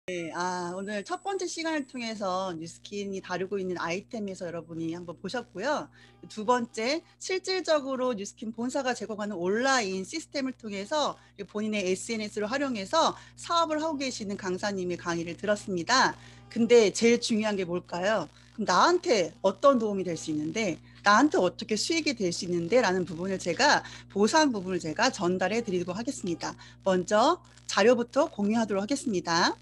네, 오늘 첫 번째 시간을 통해서 뉴스킨이 다루고 있는 아이템에서 여러분이 한번 보셨고요. 두 번째, 실질적으로 뉴스킨 본사가 제공하는 온라인 시스템을 통해서 본인의 SNS를 활용해서 사업을 하고 계시는 강사님의 강의를 들었습니다. 근데 제일 중요한 게 뭘까요? 그럼 나한테 어떤 도움이 될 수 있는데, 나한테 어떻게 수익이 될 수 있는데 라는 부분을 제가 보상 부분을 제가 전달해 드리도록 하겠습니다. 먼저 자료부터 공유하도록 하겠습니다.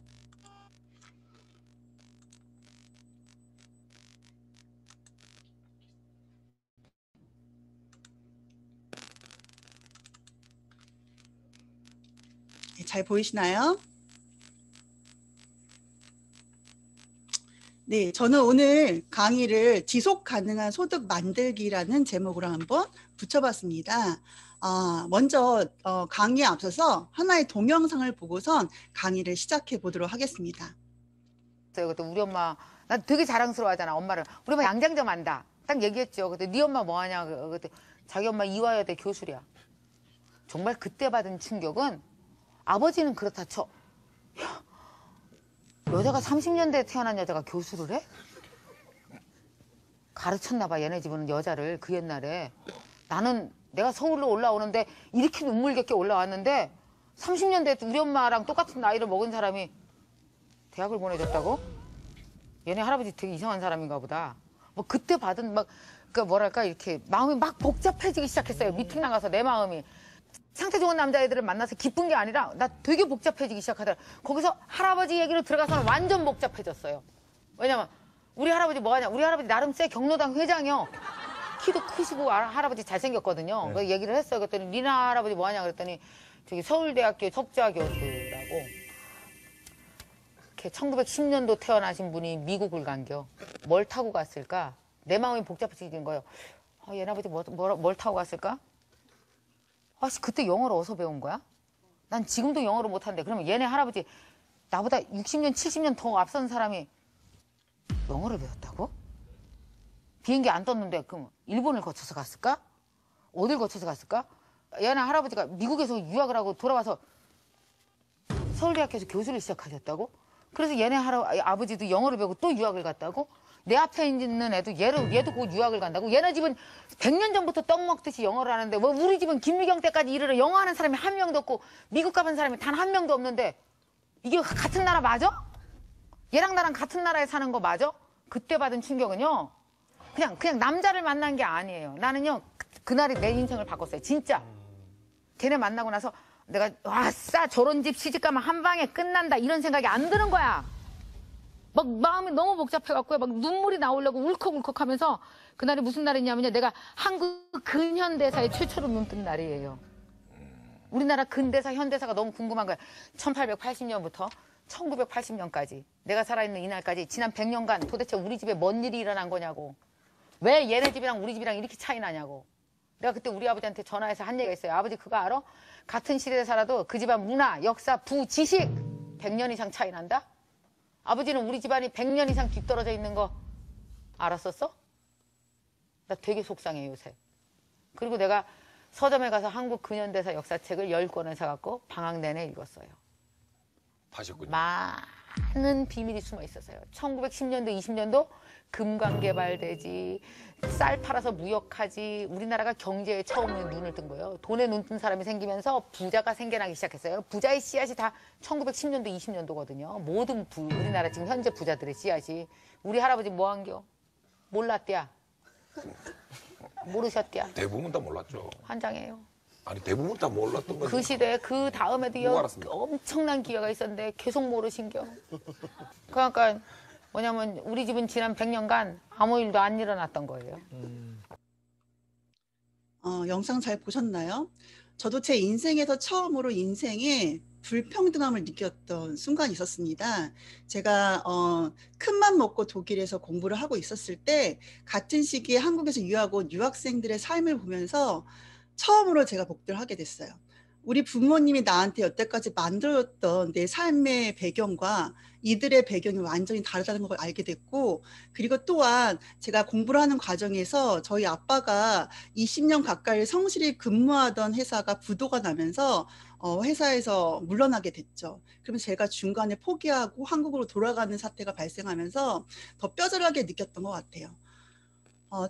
잘 보이시나요? 네, 저는 오늘 강의를 지속 가능한 소득 만들기라는 제목으로 한번 붙여봤습니다. 먼저 강의에 앞서서 하나의 동영상을 보고선 강의를 시작해 보도록 하겠습니다. 그때 우리 엄마 나 되게 자랑스러워하잖아. 엄마를 우리 엄마 양장점 한다. 딱 얘기했죠. 그때 네 엄마 뭐 하냐. 그때 자기 엄마 이화여대 교수랴. 정말 그때 받은 충격은 아버지는 그렇다 쳐. 야, 여자가 30년대에 태어난 여자가 교수를 해? 가르쳤나 봐. 얘네 집은 여자를 그 옛날에. 나는 내가 서울로 올라오는데 이렇게 눈물겹게 올라왔는데 30년대 우리 엄마랑 똑같은 나이를 먹은 사람이 대학을 보내줬다고? 얘네 할아버지 되게 이상한 사람인가 보다. 뭐 그때 받은 그 뭐랄까 이렇게 마음이 막 복잡해지기 시작했어요. 미팅 나가서 내 마음이. 상태 좋은 남자애들을 만나서 기쁜 게 아니라 나 되게 복잡해지기 시작하더라. 거기서 할아버지 얘기로 들어가서는 완전 복잡해졌어요. 왜냐면 우리 할아버지 뭐 하냐. 우리 할아버지 나름 쎄 경로당 회장이요. 키도 크시고 할아버지 잘생겼거든요. 그 얘기를 했어요. 그랬더니 니나 할아버지 뭐 하냐 그랬더니 저기 서울대학교 석좌 교수라고. 1910년도 태어나신 분이 미국을 간겨. 뭘 타고 갔을까? 내 마음이 복잡해지는 거예요. 얘네 아버지 뭘 타고 갔을까? 그때 영어를 어디서 배운 거야? 난 지금도 영어를 못하는데 그러면 얘네 할아버지 나보다 60년, 70년 더 앞선 사람이 영어를 배웠다고? 비행기 안 떴는데 그럼 일본을 거쳐서 갔을까? 어딜 거쳐서 갔을까? 얘네 할아버지가 미국에서 유학을 하고 돌아와서 서울대학교에서 교수를 시작하셨다고? 그래서 얘네 아버지도 영어를 배우고 또 유학을 갔다고? 내 앞에 있는 애도 얘도 곧 유학을 간다고? 얘네 집은 100년 전부터 떡 먹듯이 영어를 하는데 뭐 우리 집은 김미경 때까지 이르러 영어 하는 사람이 한 명도 없고 미국 가본 사람이 단 한 명도 없는데 이게 같은 나라 맞아? 얘랑 나랑 같은 나라에 사는 거 맞아? 그때 받은 충격은요. 그냥 남자를 만난 게 아니에요. 나는요. 그날이 내 인생을 바꿨어요. 진짜. 걔네 만나고 나서 내가 와싸 저런 집 시집가면 한 방에 끝난다 이런 생각이 안 드는 거야. 막 마음이 너무 복잡해갖고 막 눈물이 나오려고 울컥울컥하면서 그날이 무슨 날이냐면요. 내가 한국 근현대사의 최초로 눈 뜬 날이에요. 우리나라 근대사 현대사가 너무 궁금한 거야. 1880년부터 1980년까지 내가 살아있는 이날까지 지난 100년간 도대체 우리 집에 뭔 일이 일어난 거냐고. 왜 얘네 집이랑 우리 집이랑 이렇게 차이 나냐고. 내가 그때 우리 아버지한테 전화해서 한 얘기가 있어요. 아버지 그거 알아? 같은 시대에 살아도 그 집안 문화, 역사, 지식 100년 이상 차이 난다? 아버지는 우리 집안이 100년 이상 뒤떨어져 있는 거 알았었어? 나 되게 속상해 요새. 그리고 내가 서점에 가서 한국 근현대사 역사책을 10권을 사갖고 방학 내내 읽었어요. 하셨군요. 많은 비밀이 숨어 있었어요. 1910년도, 20년도 금강 개발되지, 쌀 팔아서 무역하지, 우리나라가 경제에 처음 눈을 뜬 거예요. 돈에 눈 뜬 사람이 생기면서 부자가 생겨나기 시작했어요. 부자의 씨앗이 다 1910년도, 20년도거든요. 모든 우리나라 지금 현재 부자들의 씨앗이. 우리 할아버지 뭐 한겨? 몰랐대야. 모르셨대야. 대부분 다 몰랐죠. 환장해요. 아니 대부분 다 몰랐던 거죠. 그 시대 그 다음에도 알았습니다. 엄청난 기회가 있었는데 계속 모르신겨. 그러니까 뭐냐면 우리 집은 지난 100년간 아무 일도 안 일어났던 거예요. 영상 잘 보셨나요? 저도 제 인생에서 처음으로 인생에 불평등함을 느꼈던 순간이 있었습니다. 제가 큰맘 먹고 독일에서 공부를 하고 있었을 때 같은 시기에 한국에서 유학 온 유학생들의 삶을 보면서 처음으로 제가 복도를 하게 됐어요. 우리 부모님이 나한테 여태까지 만들었던 내 삶의 배경과 이들의 배경이 완전히 다르다는 걸 알게 됐고, 그리고 또한 제가 공부를 하는 과정에서 저희 아빠가 20년 가까이 성실히 근무하던 회사가 부도가 나면서 회사에서 물러나게 됐죠. 그러면 제가 중간에 포기하고 한국으로 돌아가는 사태가 발생하면서 더 뼈저리게 느꼈던 것 같아요.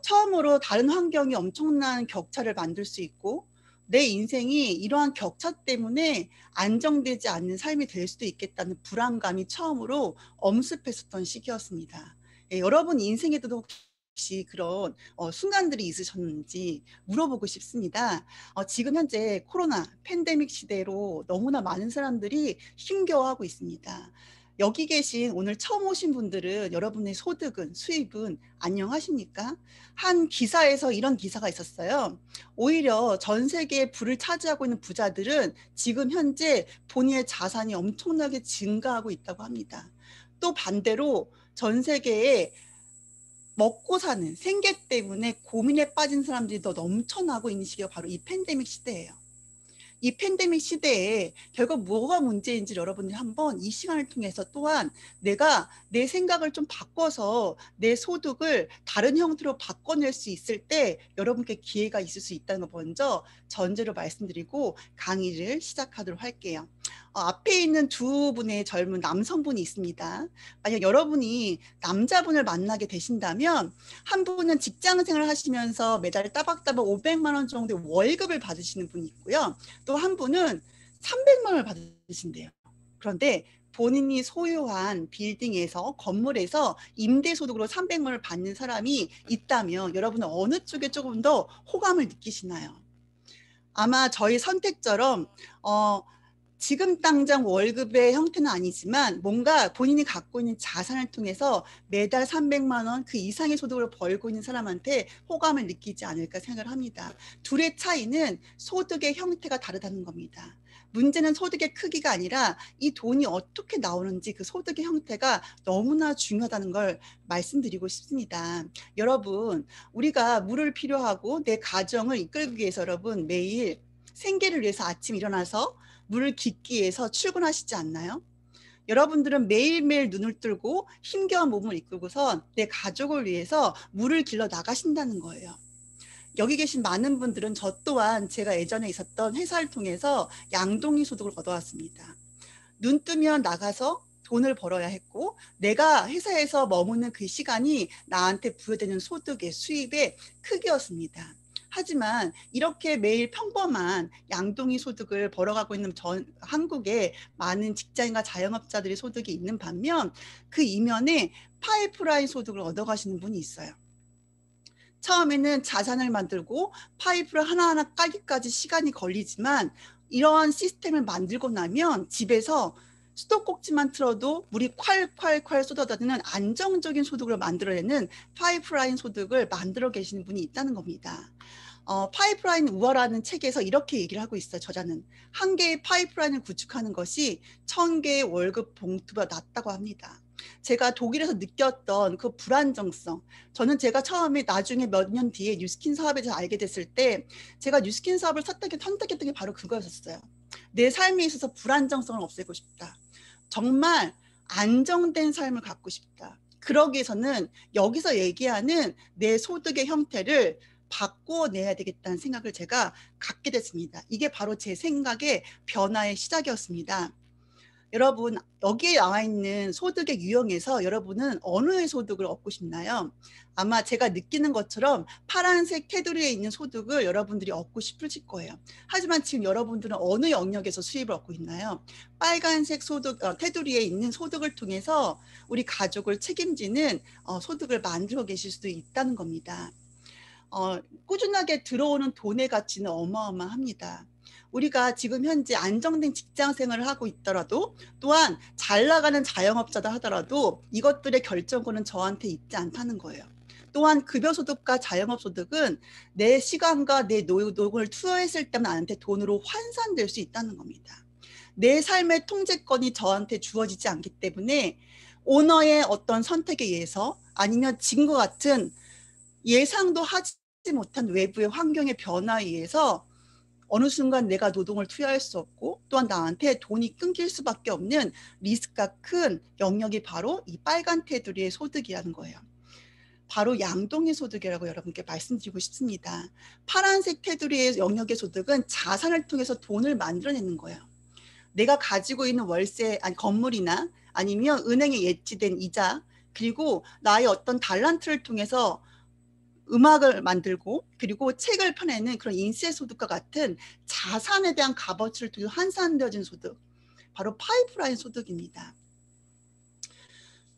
처음으로 다른 환경이 엄청난 격차를 만들 수 있고 내 인생이 이러한 격차 때문에 안정되지 않는 삶이 될 수도 있겠다는 불안감이 처음으로 엄습했었던 시기였습니다. 예, 여러분 인생에도 혹시 그런 순간들이 있으셨는지 물어보고 싶습니다. 지금 현재 코로나 팬데믹 시대로 너무나 많은 사람들이 힘겨워하고 있습니다. 여기 계신 오늘 처음 오신 분들은 여러분의 소득은 수입은 안녕하십니까? 한 기사에서 이런 기사가 있었어요. 오히려 전 세계의 부를 차지하고 있는 부자들은 지금 현재 본인의 자산이 엄청나게 증가하고 있다고 합니다. 또 반대로 전 세계에 먹고 사는 생계 때문에 고민에 빠진 사람들이 더 넘쳐나고 있는 시기가 바로 이 팬데믹 시대예요. 이 팬데믹 시대에 결국 뭐가 문제인지 여러분들이 한번 이 시간을 통해서 또한 내가 내 생각을 좀 바꿔서 내 소득을 다른 형태로 바꿔낼 수 있을 때 여러분께 기회가 있을 수 있다는 거 먼저 전제로 말씀드리고 강의를 시작하도록 할게요. 앞에 있는 두 분의 젊은 남성분이 있습니다. 만약 여러분이 남자분을 만나게 되신다면 한 분은 직장 생활을 하시면서 매달 따박따박 500만 원 정도의 월급을 받으시는 분이 있고요. 또 한 분은 300만 원을 받으신대요. 그런데 본인이 소유한 빌딩에서 건물에서 임대소득으로 300만 원을 받는 사람이 있다면 여러분은 어느 쪽에 조금 더 호감을 느끼시나요? 아마 저희 선택처럼 지금 당장 월급의 형태는 아니지만 뭔가 본인이 갖고 있는 자산을 통해서 매달 300만 원 그 이상의 소득을 벌고 있는 사람한테 호감을 느끼지 않을까 생각을 합니다. 둘의 차이는 소득의 형태가 다르다는 겁니다. 문제는 소득의 크기가 아니라 이 돈이 어떻게 나오는지 그 소득의 형태가 너무나 중요하다는 걸 말씀드리고 싶습니다. 여러분, 우리가 물을 필요하고 내 가정을 이끌기 위해서 여러분 매일 생계를 위해서 아침 일어나서 물을 깃기 위해서 출근하시지 않나요? 여러분들은 매일매일 눈을 뜨고 힘겨운 몸을 이끌고선 내 가족을 위해서 물을 길러 나가신다는 거예요. 여기 계신 많은 분들은 저 또한 제가 예전에 있었던 회사를 통해서 양동이 소득을 얻어왔습니다. 눈 뜨면 나가서 돈을 벌어야 했고 내가 회사에서 머무는 그 시간이 나한테 부여되는 소득의 수입의 크기였습니다. 하지만 이렇게 매일 평범한 양동이 소득을 벌어가고 있는 한국의 많은 직장인과 자영업자들의 소득이 있는 반면 그 이면에 파이프라인 소득을 얻어가시는 분이 있어요. 처음에는 자산을 만들고 파이프를 하나하나 까기까지 시간이 걸리지만 이러한 시스템을 만들고 나면 집에서 수도꼭지만 틀어도 물이 콸콸콸 쏟아지는 안정적인 소득을 만들어내는 파이프라인 소득을 만들어 계시는 분이 있다는 겁니다. 파이프라인 우화라는 책에서 이렇게 얘기를 하고 있어요. 저자는 한 개의 파이프라인을 구축하는 것이 1000개의 월급 봉투보다 낫다고 합니다. 제가 독일에서 느꼈던 그 불안정성, 저는 제가 처음에 나중에 몇 년 뒤에 뉴스킨 사업에 대해서 알게 됐을 때 제가 뉴스킨 사업을 선택했던 게 바로 그거였었어요. 내 삶에 있어서 불안정성을 없애고 싶다. 정말 안정된 삶을 갖고 싶다. 그러기 위해서는 여기서 얘기하는 내 소득의 형태를 바꿔내야 되겠다는 생각을 제가 갖게 됐습니다. 이게 바로 제 생각의 변화의 시작이었습니다. 여러분, 여기에 나와 있는 소득의 유형에서 여러분은 어느 소득을 얻고 싶나요? 아마 제가 느끼는 것처럼 파란색 테두리에 있는 소득을 여러분들이 얻고 싶으실 거예요. 하지만 지금 여러분들은 어느 영역에서 수입을 얻고 있나요? 빨간색 소득, 테두리에 있는 소득을 통해서 우리 가족을 책임지는 소득을 만들고 계실 수도 있다는 겁니다. 꾸준하게 들어오는 돈의 가치는 어마어마합니다. 우리가 지금 현재 안정된 직장 생활을 하고 있더라도 또한 잘 나가는 자영업자다 하더라도 이것들의 결정권은 저한테 있지 않다는 거예요. 또한 급여소득과 자영업소득은 내 시간과 내 노력을 투여했을 때 나한테 돈으로 환산될 수 있다는 겁니다. 내 삶의 통제권이 저한테 주어지지 않기 때문에 오너의 어떤 선택에 의해서 아니면 지금과 같은 예상도 하지 못한 외부의 환경의 변화에 의해서 어느 순간 내가 노동을 투여할 수 없고 또한 나한테 돈이 끊길 수밖에 없는 리스크가 큰 영역이 바로 이 빨간 테두리의 소득이라는 거예요. 바로 양동의 소득이라고 여러분께 말씀드리고 싶습니다. 파란색 테두리의 영역의 소득은 자산을 통해서 돈을 만들어내는 거예요. 내가 가지고 있는 월세, 아니 건물이나 아니면 은행에 예치된 이자, 그리고 나의 어떤 달란트를 통해서 음악을 만들고 그리고 책을 펴내는 그런 인쇄 소득과 같은 자산에 대한 값어치를 통해서 환산되어진 소득, 바로 파이프라인 소득입니다.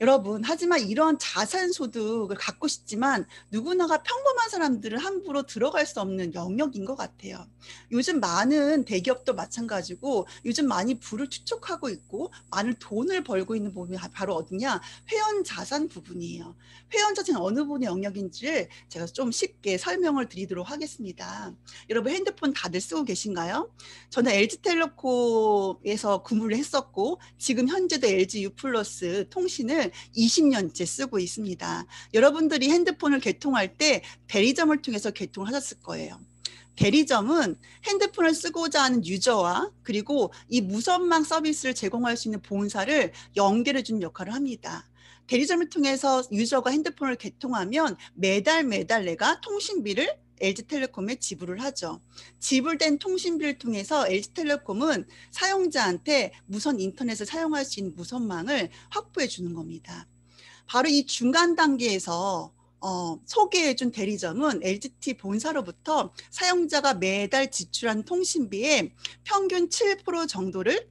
여러분, 하지만 이런 자산 소득을 갖고 싶지만 누구나가 평범한 사람들은 함부로 들어갈 수 없는 영역인 것 같아요. 요즘 많은 대기업도 마찬가지고 요즘 많이 부를 축적하고 있고 많은 돈을 벌고 있는 부분이 바로 어디냐? 회원 자산 부분이에요. 회원 자산 어느 부분의 영역인지를 제가 좀 쉽게 설명을 드리도록 하겠습니다. 여러분 핸드폰 다들 쓰고 계신가요? 저는 LG텔레콤에서 근무를 했었고 지금 현재도 LG U+ 통신을 20년째 쓰고 있습니다. 여러분들이 핸드폰을 개통할 때 대리점을 통해서 개통을 하셨을 거예요. 대리점은 핸드폰을 쓰고자 하는 유저와 그리고 이 무선망 서비스를 제공할 수 있는 본사를 연결해 주는 역할을 합니다. 대리점을 통해서 유저가 핸드폰을 개통하면 매달 내가 통신비를 LG텔레콤에 지불을 하죠. 지불된 통신비를 통해서 LG텔레콤은 사용자한테 무선 인터넷을 사용할 수 있는 무선망을 확보해 주는 겁니다. 바로 이 중간 단계에서 소개해준 대리점은 LGT 본사로부터 사용자가 매달 지출한 통신비의 평균 7% 정도를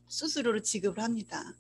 수수료로 지급을 합니다.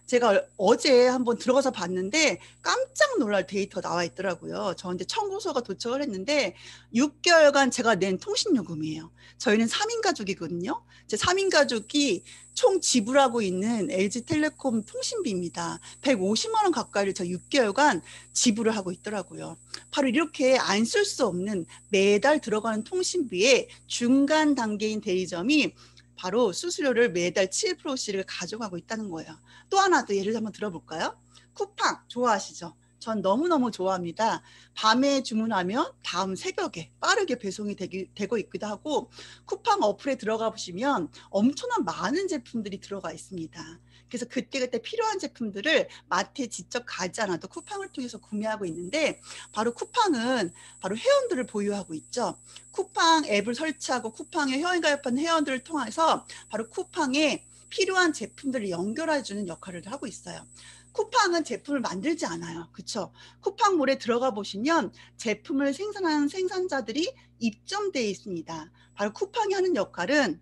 제가 어제 한번 들어가서 봤는데 깜짝 놀랄 데이터 나와 있더라고요. 저한테 청구서가 도착을 했는데 6개월간 제가 낸 통신요금이에요. 저희는 3인 가족이거든요. 제 3인 가족이 총 지불하고 있는 LG텔레콤 통신비입니다. 150만 원 가까이를 저 6개월간 지불을 하고 있더라고요. 바로 이렇게 안 쓸 수 없는 매달 들어가는 통신비의 중간 단계인 대리점이 바로 수수료를 매달 7%씩을 가져가고 있다는 거예요. 또 하나 더 예를 한번 들어볼까요? 쿠팡 좋아하시죠? 전 너무너무 좋아합니다. 밤에 주문하면 다음 새벽에 빠르게 배송이 되고 있기도 하고 쿠팡 어플에 들어가 보시면 엄청난 많은 제품들이 들어가 있습니다. 그래서 그때그때 필요한 제품들을 마트에 직접 가지 않아도 쿠팡을 통해서 구매하고 있는데 바로 쿠팡은 바로 회원들을 보유하고 있죠. 쿠팡 앱을 설치하고 쿠팡에 회원가입한 회원들을 통해서 바로 쿠팡에 필요한 제품들을 연결해주는 역할을 하고 있어요. 쿠팡은 제품을 만들지 않아요. 그렇죠? 쿠팡몰에 들어가 보시면 제품을 생산하는 생산자들이 입점되어 있습니다. 바로 쿠팡이 하는 역할은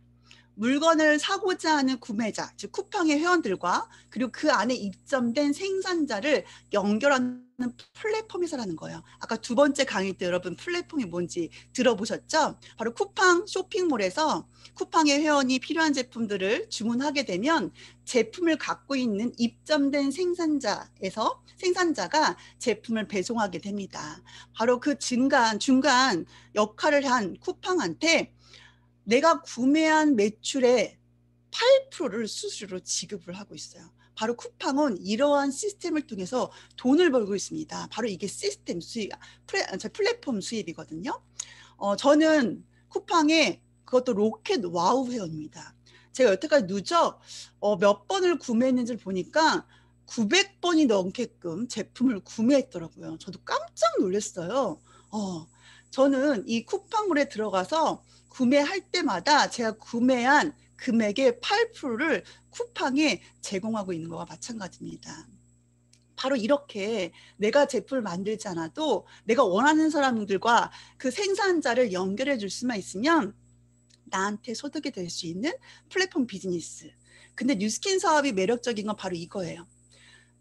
물건을 사고자 하는 구매자, 즉 쿠팡의 회원들과 그리고 그 안에 입점된 생산자를 연결하는 플랫폼에서라는 거예요. 아까 두 번째 강의 때 여러분 플랫폼이 뭔지 들어보셨죠? 바로 쿠팡 쇼핑몰에서 쿠팡의 회원이 필요한 제품들을 주문하게 되면 제품을 갖고 있는 입점된 생산자가 제품을 배송하게 됩니다. 바로 그 중간 역할을 한 쿠팡한테 내가 구매한 매출의 8%를 수수료로 지급을 하고 있어요. 바로 쿠팡은 이러한 시스템을 통해서 돈을 벌고 있습니다. 바로 이게 시스템 수익, 플랫폼 수입이거든요. 저는 쿠팡에 그것도 로켓 와우 회원입니다. 제가 여태까지 누적 몇 번을 구매했는지 보니까 900번이 넘게끔 제품을 구매했더라고요. 저도 깜짝 놀랐어요. 저는 이 쿠팡몰에 들어가서 구매할 때마다 제가 구매한 금액의 8%를 쿠팡에 제공하고 있는 것과 마찬가지입니다. 바로 이렇게 내가 제품을 만들지 않아도 내가 원하는 사람들과 그 생산자를 연결해 줄 수만 있으면 나한테 소득이 될 수 있는 플랫폼 비즈니스. 근데 뉴스킨 사업이 매력적인 건 바로 이거예요.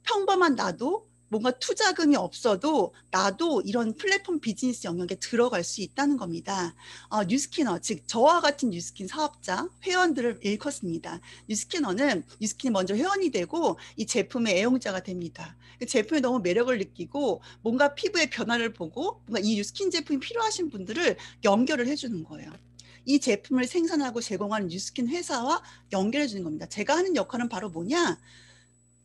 평범한 나도 뭔가 투자금이 없어도 나도 이런 플랫폼 비즈니스 영역에 들어갈 수 있다는 겁니다. 뉴스키너, 즉 저와 같은 뉴스킨 사업자, 회원들을 일컫습니다. 뉴스킨이 먼저 회원이 되고 이 제품의 애용자가 됩니다. 그 제품에 너무 매력을 느끼고 뭔가 피부의 변화를 보고 뭔가 이 뉴스킨 제품이 필요하신 분들을 연결을 해주는 거예요. 이 제품을 생산하고 제공하는 뉴스킨 회사와 연결해 주는 겁니다. 제가 하는 역할은 바로 뭐냐?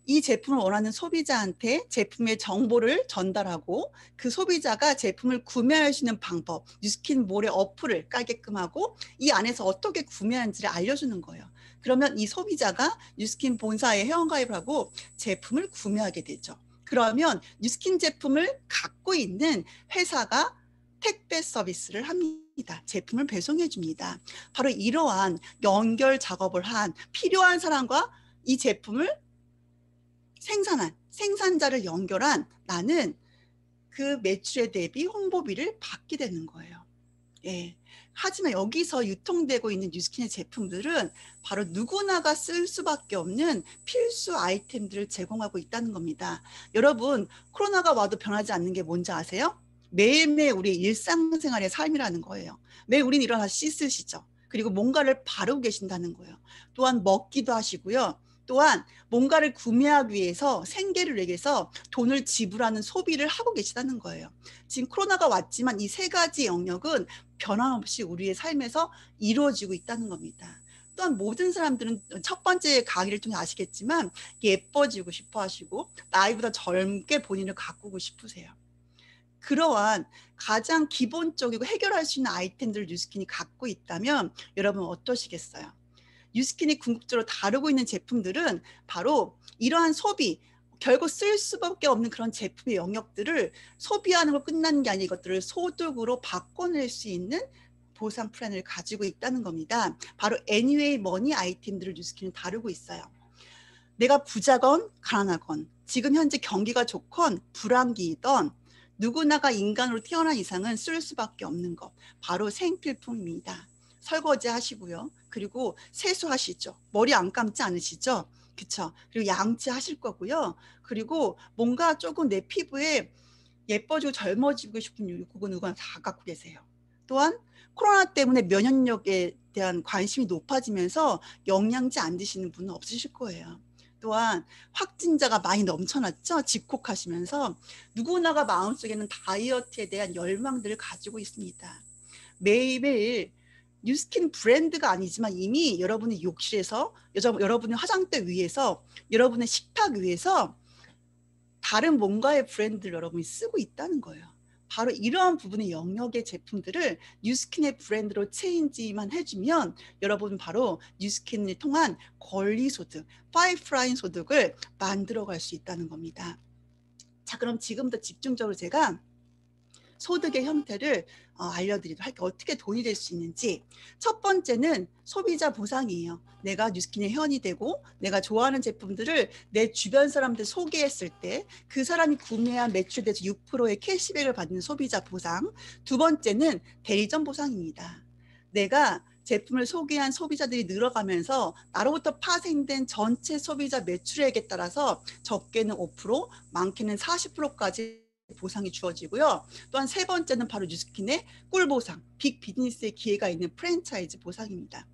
이 제품을 원하는 소비자한테 제품의 정보를 전달하고 그 소비자가 제품을 구매할 수 있는 방법, 뉴스킨몰의 어플을 깔게끔 하고 이 안에서 어떻게 구매하는지를 알려주는 거예요. 그러면 이 소비자가 뉴스킨 본사에 회원가입을 하고 제품을 구매하게 되죠. 그러면 뉴스킨 제품을 갖고 있는 회사가 택배 서비스를 합니다. 제품을 배송해 줍니다. 바로 이러한 연결 작업을 한 필요한 사람과 이 제품을 생산한 생산자를 연결한 나는 그 매출에 대비 홍보비를 받게 되는 거예요. 예. 하지만 여기서 유통되고 있는 뉴스킨의 제품들은 바로 누구나가 쓸 수밖에 없는 필수 아이템들을 제공하고 있다는 겁니다. 여러분, 코로나가 와도 변하지 않는 게 뭔지 아세요? 매일매일 우리 일상생활의 삶이라는 거예요. 매일 우리는 일어나서 씻으시죠. 그리고 뭔가를 바르고 계신다는 거예요. 또한 먹기도 하시고요. 또한 뭔가를 구매하기 위해서 생계를 위해서 돈을 지불하는 소비를 하고 계시다는 거예요. 지금 코로나가 왔지만 이 세 가지 영역은 변함없이 우리의 삶에서 이루어지고 있다는 겁니다. 또한 모든 사람들은 첫 번째 강의를 통해 아시겠지만 예뻐지고 싶어 하시고 나이보다 젊게 본인을 가꾸고 싶으세요. 그러한 가장 기본적이고 해결할 수 있는 아이템들을 뉴스킨이 갖고 있다면 여러분 어떠시겠어요? 뉴스킨이 궁극적으로 다루고 있는 제품들은 바로 이러한 소비, 결국 쓸 수밖에 없는 그런 제품의 영역들을 소비하는 걸 끝나는 게 아니라 이것들을 소득으로 바꿔낼 수 있는 보상 플랜을 가지고 있다는 겁니다. 바로 애니웨이 머니 아이템들을 뉴스킨은 다루고 있어요. 내가 부자건 가난하건 지금 현재 경기가 좋건 불황기이던 누구나가 인간으로 태어난 이상은 쓸 수밖에 없는 것, 바로 생필품입니다. 설거지 하시고요. 그리고 세수하시죠. 머리 안 감지 않으시죠? 그쵸? 그리고 양치하실 거고요. 그리고 뭔가 조금 내 피부에 예뻐지고 젊어지고 싶은 욕구가 누구나 다 갖고 계세요. 또한 코로나 때문에 면역력에 대한 관심이 높아지면서 영양제 안 드시는 분은 없으실 거예요. 또한 확진자가 많이 넘쳐났죠. 집콕하시면서 누구나가 마음속에는 다이어트에 대한 열망들을 가지고 있습니다. 매일매일 뉴스킨 브랜드가 아니지만 이미 여러분의 욕실에서 여러분의 화장대 위에서 여러분의 식탁 위에서 다른 뭔가의 브랜드를 여러분이 쓰고 있다는 거예요. 바로 이러한 부분의 영역의 제품들을 뉴스킨의 브랜드로 체인지만 해주면 여러분은 바로 뉴스킨을 통한 권리소득, 파이프라인 소득을 만들어갈 수 있다는 겁니다. 자, 그럼 지금부터 집중적으로 제가 소득의 형태를 알려드리도록 할게요. 어떻게 돈이 될 수 있는지. 첫 번째는 소비자 보상이에요. 내가 뉴스킨의 회원이 되고 내가 좋아하는 제품들을 내 주변 사람들 소개했을 때 그 사람이 구매한 매출에 대해서 6%의 캐시백을 받는 소비자 보상. 두 번째는 대리점 보상입니다. 내가 제품을 소개한 소비자들이 늘어가면서 나로부터 파생된 전체 소비자 매출액에 따라서 적게는 5%, 많게는 40%까지 보상이 주어지고요. 또한 세 번째는 바로 뉴스킨의 꿀보상, 빅 비즈니스의 기회가 있는 프랜차이즈 보상입니다.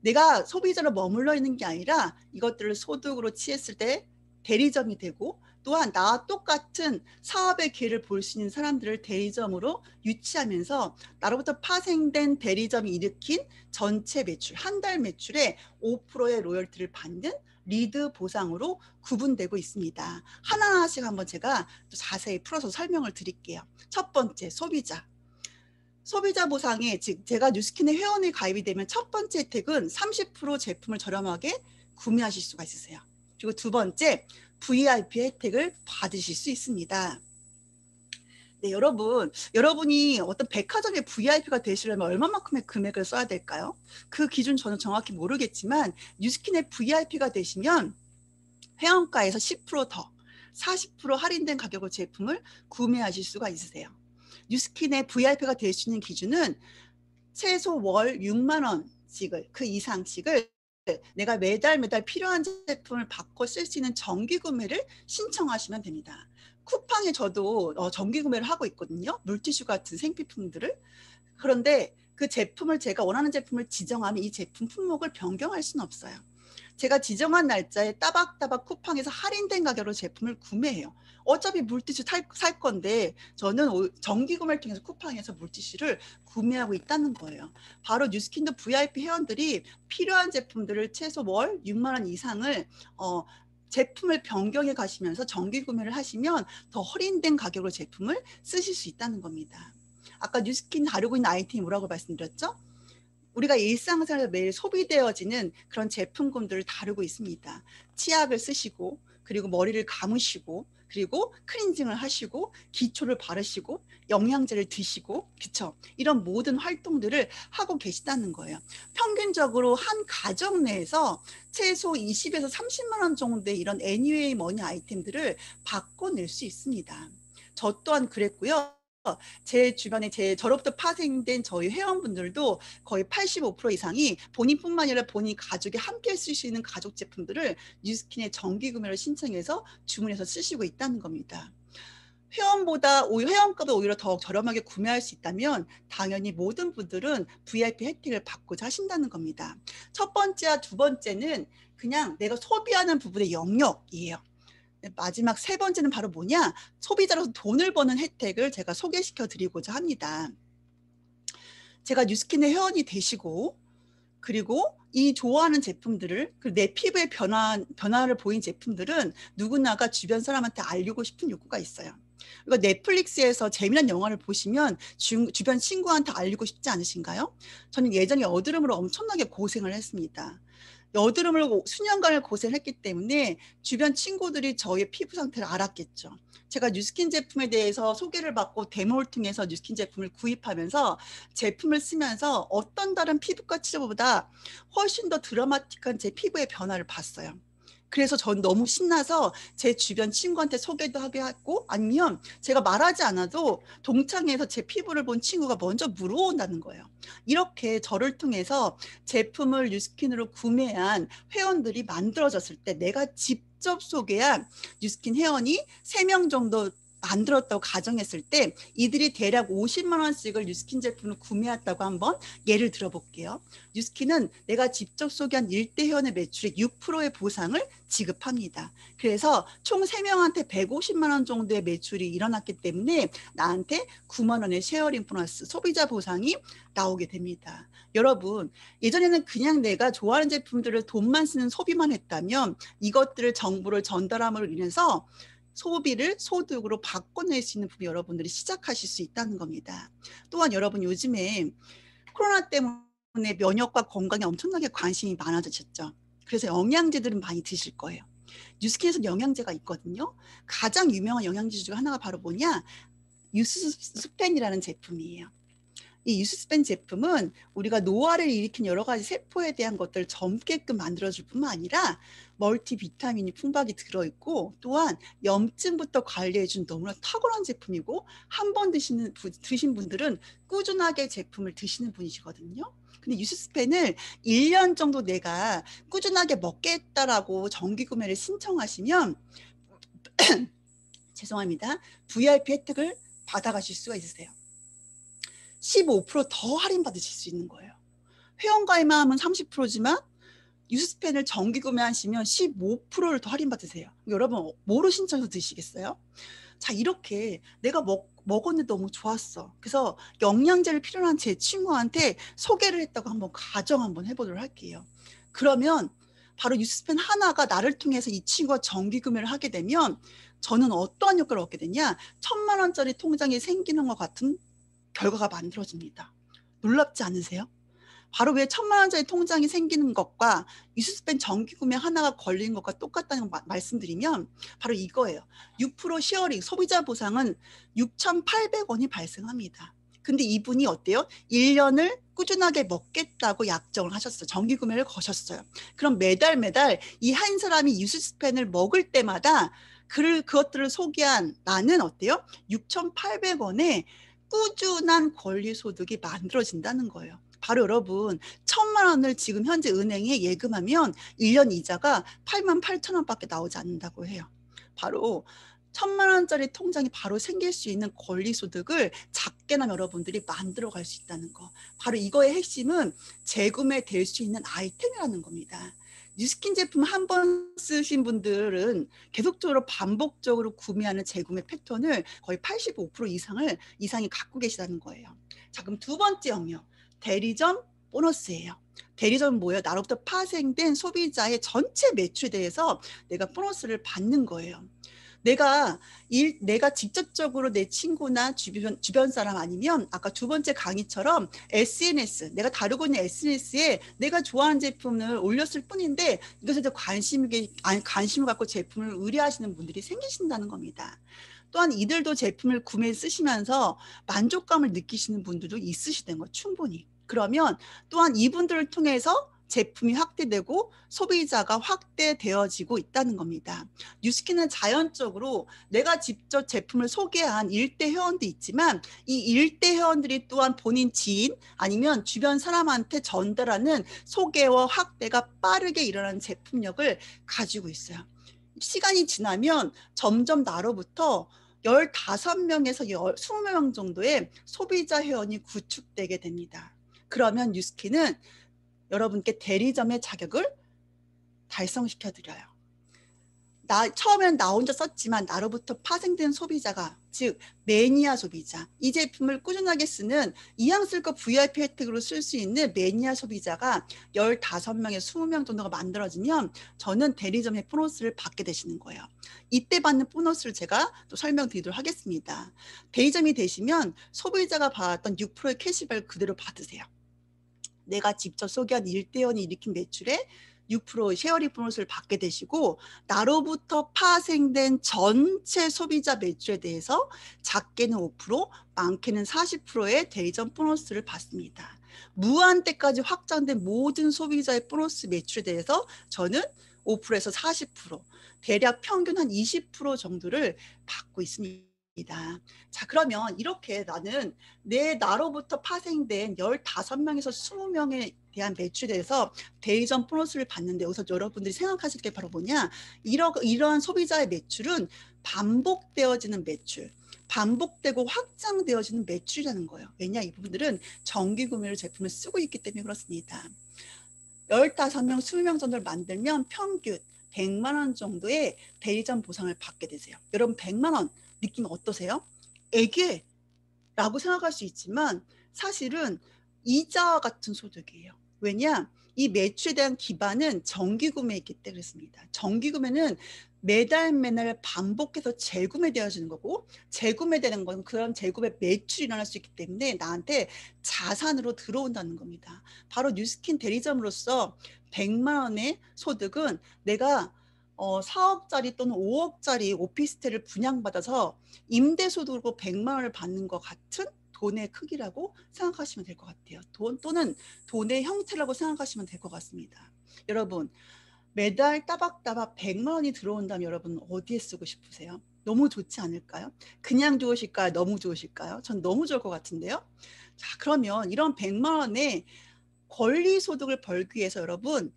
내가 소비자로 머물러 있는 게 아니라 이것들을 소득으로 취했을 때 대리점이 되고 또한 나와 똑같은 사업의 기회를 볼 수 있는 사람들을 대리점으로 유치하면서 나로부터 파생된 대리점이 일으킨 전체 매출, 한 달 매출의 5%의 로열티를 받는 리드 보상으로 구분되고 있습니다. 하나하나씩 한번 제가 또 자세히 풀어서 설명을 드릴게요. 첫 번째, 소비자 보상에 즉 제가 뉴스킨의 회원에 가입이 되면 첫 번째 혜택은 30% 제품을 저렴하게 구매하실 수가 있으세요. 그리고 두 번째, VIP 혜택을 받으실 수 있습니다. 네, 여러분이 어떤 백화점의 VIP가 되시려면 얼마만큼의 금액을 써야 될까요? 그 기준 저는 정확히 모르겠지만 뉴스킨의 VIP가 되시면 회원가에서 10% 더, 40% 할인된 가격으로 제품을 구매하실 수가 있으세요. 뉴스킨의 VIP가 될 수 있는 기준은 최소 월 6만 원씩을, 그 이상씩을 내가 매달 필요한 제품을 바꿔 쓸 수 있는 정기 구매를 신청하시면 됩니다. 쿠팡에 저도 정기 구매를 하고 있거든요. 물티슈 같은 생필품들을. 그런데 그 제품을 제가 원하는 제품을 지정하면 이 제품 품목을 변경할 수는 없어요. 제가 지정한 날짜에 따박따박 쿠팡에서 할인된 가격으로 제품을 구매해요. 어차피 물티슈 살 건데 저는 정기 구매를 통해서 쿠팡에서 물티슈를 구매하고 있다는 거예요. 바로 뉴스킨도 VIP 회원들이 필요한 제품들을 최소 월 6만 원 이상을 제품을 변경해 가시면서 정기 구매를 하시면 더 할인된 가격으로 제품을 쓰실 수 있다는 겁니다. 아까 뉴스킨 다루고 있는 아이템이 뭐라고 말씀드렸죠? 우리가 일상생활에서 매일 소비되어지는 그런 제품군들을 다루고 있습니다. 치약을 쓰시고 그리고 머리를 감으시고, 그리고 클렌징을 하시고, 기초를 바르시고, 영양제를 드시고, 그쵸? 이런 모든 활동들을 하고 계시다는 거예요. 평균적으로 한 가정 내에서 최소 20에서 30만 원 정도의 이런 애니웨이 머니 아이템들을 바꿔낼 수 있습니다. 저 또한 그랬고요. 제 주변에 저로부터 파생된 저희 회원분들도 거의 85% 이상이 본인뿐만 아니라 본인 가족이 함께 쓸 수 있는 가족 제품들을 뉴스킨의 정기 구매를 신청해서 주문해서 쓰시고 있다는 겁니다. 회원가보다 오히려 더 저렴하게 구매할 수 있다면 당연히 모든 분들은 VIP 혜택을 받고자 하신다는 겁니다. 첫 번째와 두 번째는 그냥 내가 소비하는 부분의 영역이에요. 마지막 세 번째는 바로 뭐냐? 소비자로서 돈을 버는 혜택을 제가 소개시켜 드리고자 합니다. 제가 뉴스킨의 회원이 되시고, 그리고 이 좋아하는 제품들을, 내 피부의 변화를 보인 제품들은 누구나가 주변 사람한테 알리고 싶은 욕구가 있어요. 그러니까 넷플릭스에서 재미난 영화를 보시면 주변 친구한테 알리고 싶지 않으신가요? 저는 예전에 여드름으로 엄청나게 고생을 했습니다. 여드름을 수년간을 고생했기 때문에 주변 친구들이 저의 피부 상태를 알았겠죠. 제가 뉴스킨 제품에 대해서 소개를 받고 데모를 통해서 뉴스킨 제품을 구입하면서 제품을 쓰면서 어떤 다른 피부과 치료보다 훨씬 더 드라마틱한 제 피부의 변화를 봤어요. 그래서 전 너무 신나서 제 주변 친구한테 소개도 하게 했고, 아니면 제가 말하지 않아도 동창회에서 제 피부를 본 친구가 먼저 물어온다는 거예요. 이렇게 저를 통해서 제품을 뉴스킨으로 구매한 회원들이 만들어졌을 때, 내가 직접 소개한 뉴스킨 회원이 3명 정도 만들었다고 가정했을 때 이들이 대략 50만 원씩을 뉴스킨 제품을 구매했다고 한번 예를 들어볼게요. 뉴스킨은 내가 직접 소개한 1대 회원의 매출의 6%의 보상을 지급합니다. 그래서 총 3명한테 150만 원 정도의 매출이 일어났기 때문에 나한테 9만 원의 쉐어링 보너스, 소비자 보상이 나오게 됩니다. 여러분, 예전에는 그냥 내가 좋아하는 제품들을 돈만 쓰는 소비만 했다면 이것들을 정보를 전달함으로 인해서 소비를 소득으로 바꿔낼 수 있는 부분 여러분들이 시작하실 수 있다는 겁니다. 또한 여러분, 요즘에 코로나 때문에 면역과 건강에 엄청나게 관심이 많아지셨죠. 그래서 영양제들은 많이 드실 거예요. 뉴스킨에서 영양제가 있거든요. 가장 유명한 영양제 중 하나가 바로 뭐냐? 유스스펜이라는 제품이에요. 이 유스스펜 제품은 우리가 노화를 일으킨 여러 가지 세포에 대한 것들을 젊게끔 만들어줄 뿐만 아니라 멀티 비타민이 풍부하게 들어있고, 또한 염증부터 관리해준 너무나 탁월한 제품이고, 한 번 드신 분들은 꾸준하게 제품을 드시는 분이시거든요. 근데 유스스펜을 1년 정도 내가 꾸준하게 먹겠다라고 정기 구매를 신청하시면 죄송합니다. VIP 혜택을 받아가실 수가 있으세요. 15% 더 할인받으실 수 있는 거예요. 회원가입만 하면 30%지만 유스펜을 정기 구매하시면 15%를 더 할인받으세요. 여러분, 뭐로 신청해서 드시겠어요? 자, 이렇게 내가 먹었는데 너무 좋았어. 그래서 영양제를 필요로 한 제 친구한테 소개를 했다고 가정 한번 해보도록 할게요. 그러면 바로 유스펜 하나가 나를 통해서 이 친구가 정기 구매를 하게 되면 저는 어떠한 효과를 얻게 되냐? 1,000만 원짜리 통장이 생기는 것 같은 결과가 만들어집니다. 놀랍지 않으세요? 바로 왜 1,000만 원짜리 통장이 생기는 것과 유스스펜 정기 구매 하나가 걸리는 것과 똑같다는 거 말씀드리면 바로 이거예요. 6% 쉐어링, 소비자 보상은 6,800원이 발생합니다. 근데 이분이 어때요? 1년을 꾸준하게 먹겠다고 약정을 하셨어요. 정기 구매를 거셨어요. 그럼 매달 이 한 사람이 유스스펜을 먹을 때마다 그것들을 소개한 나는 어때요? 6,800원에 꾸준한 권리 소득이 만들어진다는 거예요. 바로 여러분, 1,000만 원을 지금 현재 은행에 예금하면 1년 이자가 88,000원밖에 나오지 않는다고 해요. 바로 1,000만 원짜리 통장이 바로 생길 수 있는 권리 소득을 작게나마 여러분들이 만들어 갈 수 있다는 거. 바로 이거의 핵심은 재구매될 수 있는 아이템이라는 겁니다. 뉴스킨 제품 한 번 쓰신 분들은 계속적으로 반복적으로 구매하는 재구매 패턴을 거의 85% 이상이 갖고 계시다는 거예요. 자, 그럼 두 번째 영역, 대리점 보너스예요. 대리점은 뭐예요? 나로부터 파생된 소비자의 전체 매출에 대해서 내가 보너스를 받는 거예요. 내가 직접적으로 내 친구나 주변 사람 아니면 아까 두 번째 강의처럼 SNS, 내가 다루고 있는 SNS에 내가 좋아하는 제품을 올렸을 뿐인데 이것에 대해 관심을 갖고 제품을 의뢰하시는 분들이 생기신다는 겁니다. 또한 이들도 제품을 구매 쓰시면서 만족감을 느끼시는 분들도 있으시다는 거 충분히. 그러면 또한 이분들을 통해서 제품이 확대되고 소비자가 확대되어지고 있다는 겁니다. 뉴스킨은 자연적으로 내가 직접 제품을 소개한 일대 회원도 있지만 이 일대 회원들이 또한 본인 지인 아니면 주변 사람한테 전달하는 소개와 확대가 빠르게 일어나는 제품력을 가지고 있어요. 시간이 지나면 점점 나로부터 15명에서 20명 정도의 소비자 회원이 구축되게 됩니다. 그러면 뉴스킨은 여러분께 대리점의 자격을 달성시켜 드려요. 처음엔 나 혼자 썼지만 나로부터 파생된 소비자가, 즉 매니아 소비자, 이 제품을 꾸준하게 쓰는 이왕 쓸 거 VIP 혜택으로 쓸 수 있는 매니아 소비자가 15명에서 20명 정도가 만들어지면 저는 대리점의 보너스를 받게 되시는 거예요. 이때 받는 보너스를 제가 또 설명드리도록 하겠습니다. 대리점이 되시면 소비자가 받았던 6%의 캐시백을 그대로 받으세요. 내가 직접 소개한 일대원이 일으킨 매출에 6% 쉐어링 보너스를 받게 되시고 나로부터 파생된 전체 소비자 매출에 대해서 작게는 5%, 많게는 40%의 대리점 보너스를 받습니다. 무한대까지 확장된 모든 소비자의 보너스 매출에 대해서 저는 5%에서 40%, 대략 평균 한 20% 정도를 받고 있습니다. 자, 그러면 이렇게 나는 나로부터 파생된 15명에서 20명에 대한 매출에 대해서 대리점 보너스를 받는데 여기서 여러분들이 생각하실 게 바로 뭐냐, 이러한 소비자의 매출은 반복되어지는 매출, 반복되고 확장되어지는 매출이라는 거예요. 왜냐, 이분들은 정기 구매로 제품을 쓰고 있기 때문에 그렇습니다. 15명, 20명 정도를 만들면 평균 100만 원 정도의 대리점 보상을 받게 되세요. 여러분 100만 원 느낌 어떠세요? 애게라고 생각할 수 있지만 사실은 이자와 같은 소득이에요. 왜냐? 이 매출에 대한 기반은 정기구매이기 때문에 그렇습니다. 정기구매는 매달 반복해서 재구매되어지는 거고, 재구매되는 건 그런 재구매 매출이 일어날 수 있기 때문에 나한테 자산으로 들어온다는 겁니다. 바로 뉴스킨 대리점으로서 100만 원의 소득은 내가 4억짜리 또는 5억짜리 오피스텔을 분양받아서 임대소득으로 100만 원을 받는 것 같은 돈의 크기라고 생각하시면 될 것 같아요. 또는 돈의 형태라고 생각하시면 될 것 같습니다. 여러분, 매달 따박따박 100만 원이 들어온다면 여러분 어디에 쓰고 싶으세요? 너무 좋지 않을까요? 그냥 좋으실까요? 너무 좋으실까요? 전 너무 좋을 것 같은데요. 자, 그러면 이런 100만 원의 권리소득을 벌기 위해서 여러분